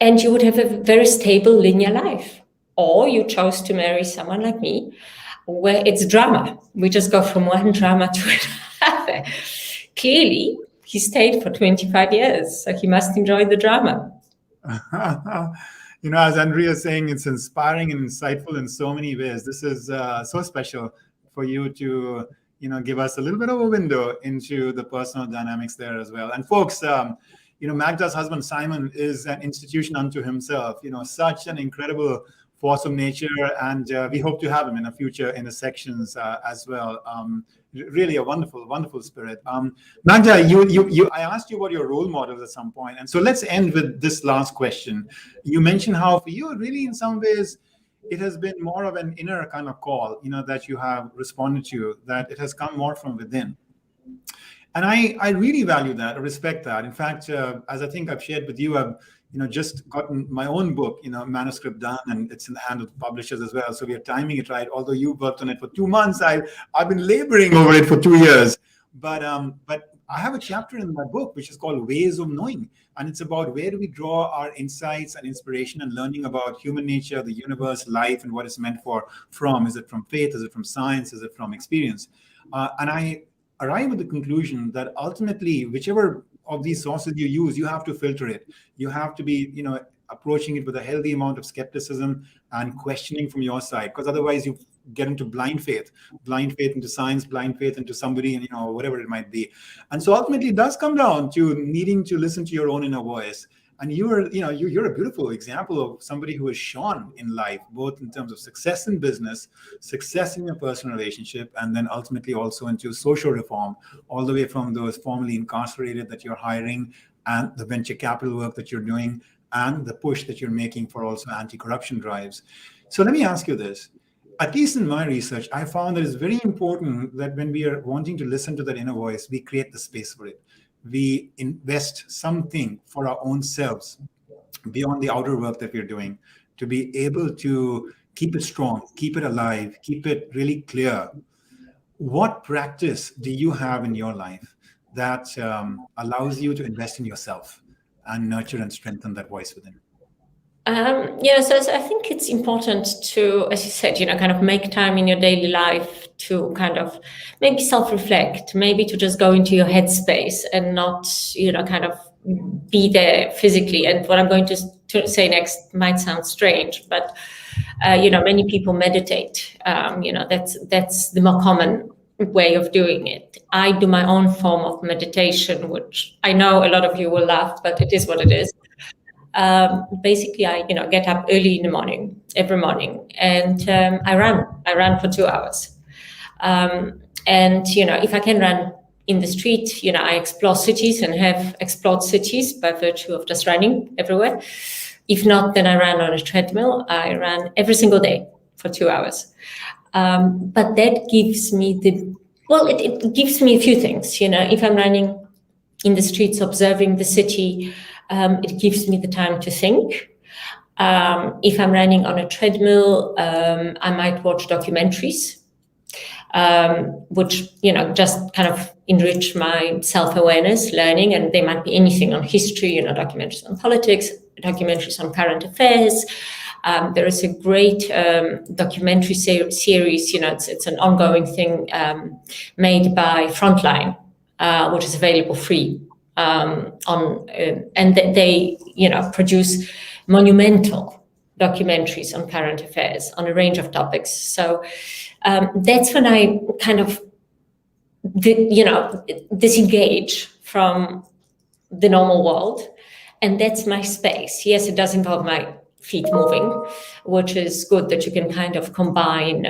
you would have a very stable, linear life. Or you chose to marry someone like me, where it's drama. We just go from one drama to another. Clearly, he stayed for 25 years, so he must enjoy the drama. As Andrea is saying, it's inspiring and insightful in so many ways. This is so special for you to, give us a little bit of a window into the personal dynamics there as well. And folks, Magda's husband, Simon, is an institution unto himself, such an incredible force of nature. And we hope to have him in the future in the sections as well. Really a wonderful, wonderful spirit. Magda, I asked you about your role models at some point. And so let's end with this last question. You mentioned how for you, really, in some ways, it has been more of an inner kind of call, that you have responded to, that it has come more from within. And I really value that, I respect that. In fact, as I think I've shared with you, I've just gotten my own book, manuscript done, and it's in the hand of the publishers as well. So we are timing it right. Although you worked on it for 2 months, I've been laboring over it for 2 years. But I have a chapter in my book which is called Ways of Knowing, and it's about where do we draw our insights and inspiration and learning about human nature, the universe, life, and what it's meant for. From is it from faith? Is it from science? Is it from experience? And I arrive at the conclusion that ultimately, whichever of these sources you use, you have to filter it. You have to be, approaching it with a healthy amount of skepticism and questioning from your side, because otherwise you get into blind faith into science, blind faith into somebody, and whatever it might be. And so ultimately, it does come down to needing to listen to your own inner voice. And you're a beautiful example of somebody who has shone in life, both in terms of success in business, success in your personal relationship, and then ultimately also into social reform, all the way from those formerly incarcerated that you're hiring, and the venture capital work that you're doing, and the push that you're making for also anti-corruption drives. So let me ask you this. At least in my research, I found that it's very important that when we are wanting to listen to that inner voice, we create the space for it. We invest something for our own selves. beyond the outer work that we're doing, to be able to keep it strong, keep it alive, keep it really clear. What practice do you have in your life that allows you to invest in yourself and nurture and strengthen that voice within? So I think it's important to, as you said, kind of make time in your daily life to kind of maybe self-reflect, maybe to just go into your headspace and not, kind of be there physically. And what I'm going to say next might sound strange, but many people meditate. That's the more common way of doing it. I do my own form of meditation, which I know a lot of you will laugh, but it is what it is. Basically, I get up early in the morning, every morning, and I run for 2 hours. And if I can run in the street, I explore cities and have explored cities by virtue of just running everywhere. If not, then I run on a treadmill. I run every single day for 2 hours. But that gives me it gives me a few things. If I'm running in the streets, observing the city, it gives me the time to think. If I'm running on a treadmill, I might watch documentaries, which, just kind of enrich my self-awareness, learning, and they might be anything on history, documentaries on politics, documentaries on current affairs. There is a great documentary series, it's an ongoing thing made by Frontline, which is available free. And they produce monumental documentaries on current affairs on a range of topics. So that's when I kind of disengage from the normal world, and that's my space. Yes, it does involve my feet moving, which is good that you can kind of combine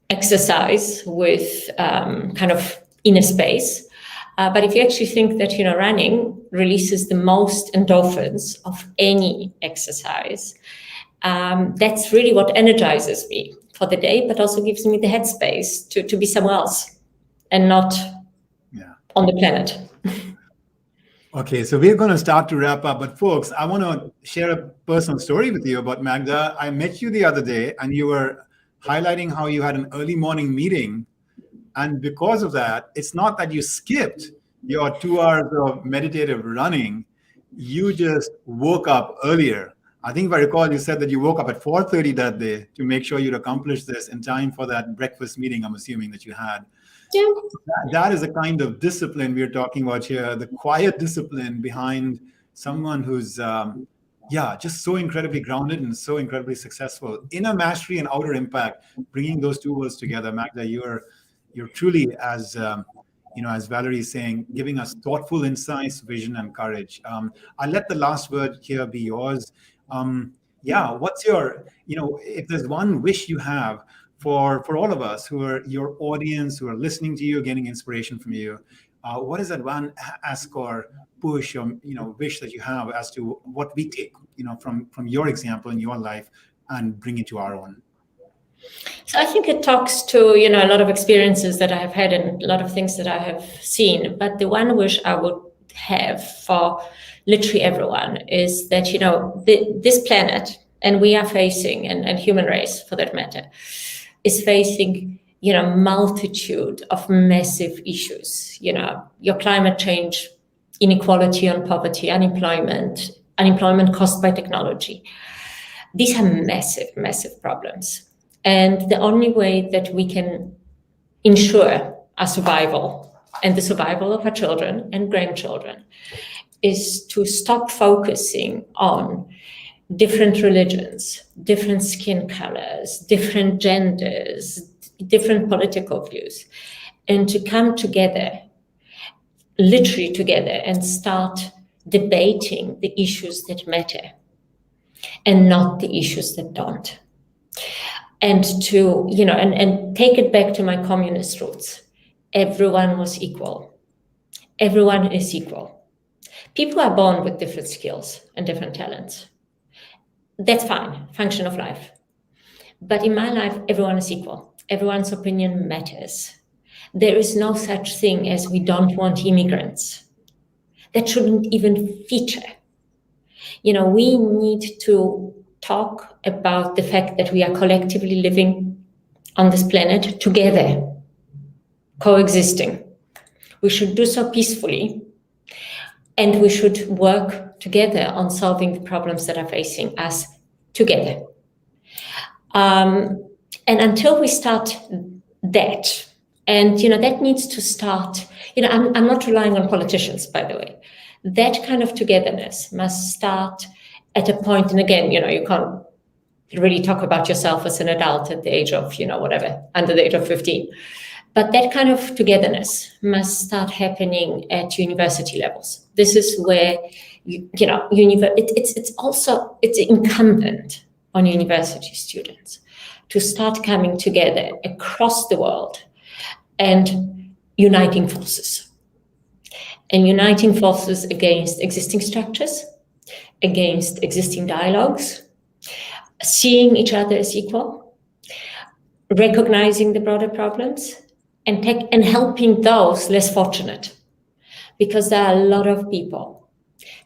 exercise with kind of inner space. But if you actually think that, running releases the most endorphins of any exercise, that's really what energizes me for the day, but also gives me the headspace to be somewhere else and not on the planet. Okay, so we're going to start to wrap up. But folks, I want to share a personal story with you about Magda. I met you the other day and you were highlighting how you had an early morning meeting. And because of that, it's not that you skipped your 2 hours of meditative running. You just woke up earlier. I think if I recall, you said that you woke up at 4:30 that day to make sure you'd accomplish this in time for that breakfast meeting, I'm assuming, that you had. Yeah. That is a kind of discipline we're talking about here, the quiet discipline behind someone who's just so incredibly grounded and so incredibly successful. Inner mastery and outer impact, bringing those two worlds together. Magda, you're truly, as as Valerie is saying, giving us thoughtful insights, vision, and courage. I'll let the last word here be yours. What's your, if there's one wish you have for all of us who are your audience, who are listening to you, getting inspiration from you, what is that one ask or push or wish that you have as to what we take from your example in your life and bring it to our own? So I think it talks to a lot of experiences that I have had and a lot of things that I have seen. But the one wish I would have for literally everyone is that this planet, and we are facing, and human race for that matter, is facing multitude of massive issues. Your climate change, inequality and poverty, unemployment caused by technology. These are massive, massive problems. And the only way that we can ensure our survival and the survival of our children and grandchildren is to stop focusing on different religions, different skin colors, different genders, different political views, and to come together, literally together, and start debating the issues that matter and not the issues that don't. And to, and take it back to my communist roots. Everyone was equal. Everyone is equal. People are born with different skills and different talents. That's fine, function of life. But in my life, everyone is equal. Everyone's opinion matters. There is no such thing as we don't want immigrants. That shouldn't even feature. we need to talk about the fact that we are collectively living on this planet together, coexisting. We should do so peacefully, and we should work together on solving the problems that are facing us together. And until we start that, and that needs to start, I'm not relying on politicians, by the way. That kind of togetherness must start at a point, and again, you can't really talk about yourself as an adult at the age of, whatever, under the age of 15. But that kind of togetherness must start happening at university levels. This is where, it's incumbent on university students to start coming together across the world and uniting forces. And uniting forces against existing structures, against existing dialogues, seeing each other as equal, recognizing the broader problems, and helping those less fortunate. Because there are a lot of people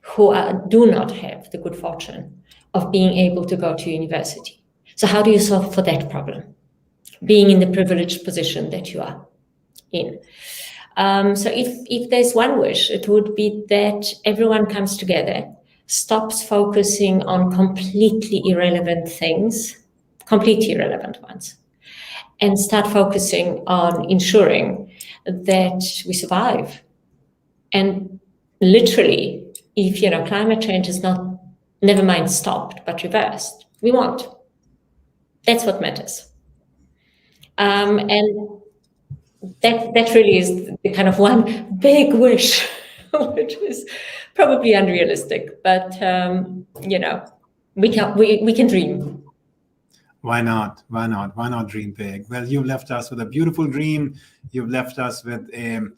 who do not have the good fortune of being able to go to university. So how do you solve for that problem? Being in the privileged position that you are in. So if there's one wish, it would be that everyone comes together, stops focusing on completely irrelevant things, completely irrelevant ones, and start focusing on ensuring that we survive. And literally, if climate change is not, never mind stopped, but reversed, we won't. That's what matters. And that really is the kind of one big wish, which is probably unrealistic, but we can dream. Why not? Why not? Why not dream big? Well, you've left us with a beautiful dream. You've left us with an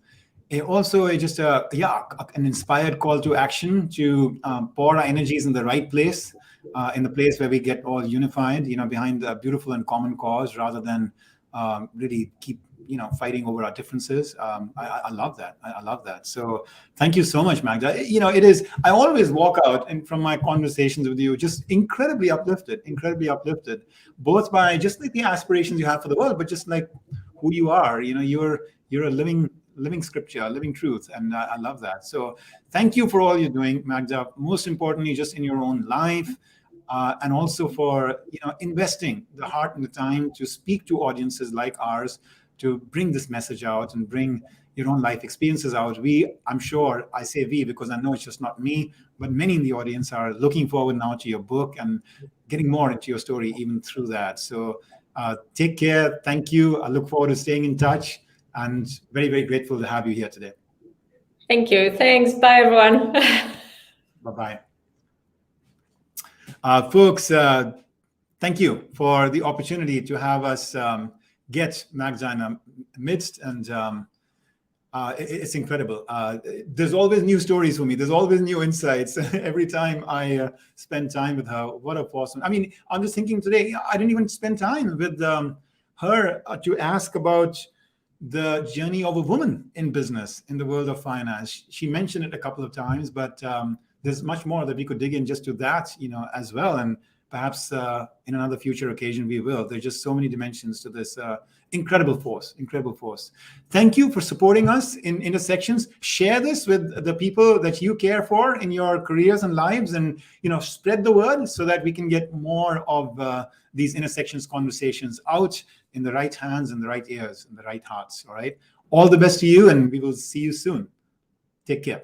inspired call to action to pour our energies in the right place, in the place where we get all unified, behind a beautiful and common cause, rather than really keep fighting over our differences. I love that. I love that. So thank you so much, Magda. I always walk out from my conversations with you just incredibly uplifted, both by just like the aspirations you have for the world, but just like who you are. You're a living scripture, living truth. And I love that. So thank you for all you're doing, Magda, most importantly, just in your own life. And also for investing the heart and the time to speak to audiences like ours, to bring this message out and bring your own life experiences out. I'm sure I say we because I know it's just not me, but many in the audience are looking forward now to your book and getting more into your story even through that. So take care. Thank you. I look forward to staying in touch, and very, very grateful to have you here today. Thank you. Thanks. Bye, everyone. Bye-bye. Folks, thank you for the opportunity to have us get Magda in Amidst, and it's incredible. There's always new stories for me. There's always new insights every time I spend time with her. What a person. I mean, I'm just thinking today, I didn't even spend time with her to ask about the journey of a woman in business, in the world of finance. She mentioned it a couple of times, but there's much more that we could dig in just to that, as well. And perhaps in another future occasion, we will. There's just so many dimensions to this incredible force. Thank you for supporting us in Intersections. Share this with the people that you care for in your careers and lives, and spread the word so that we can get more of these Intersections conversations out in the right hands and the right ears and the right hearts. All right. All the best to you, and we will see you soon. Take care.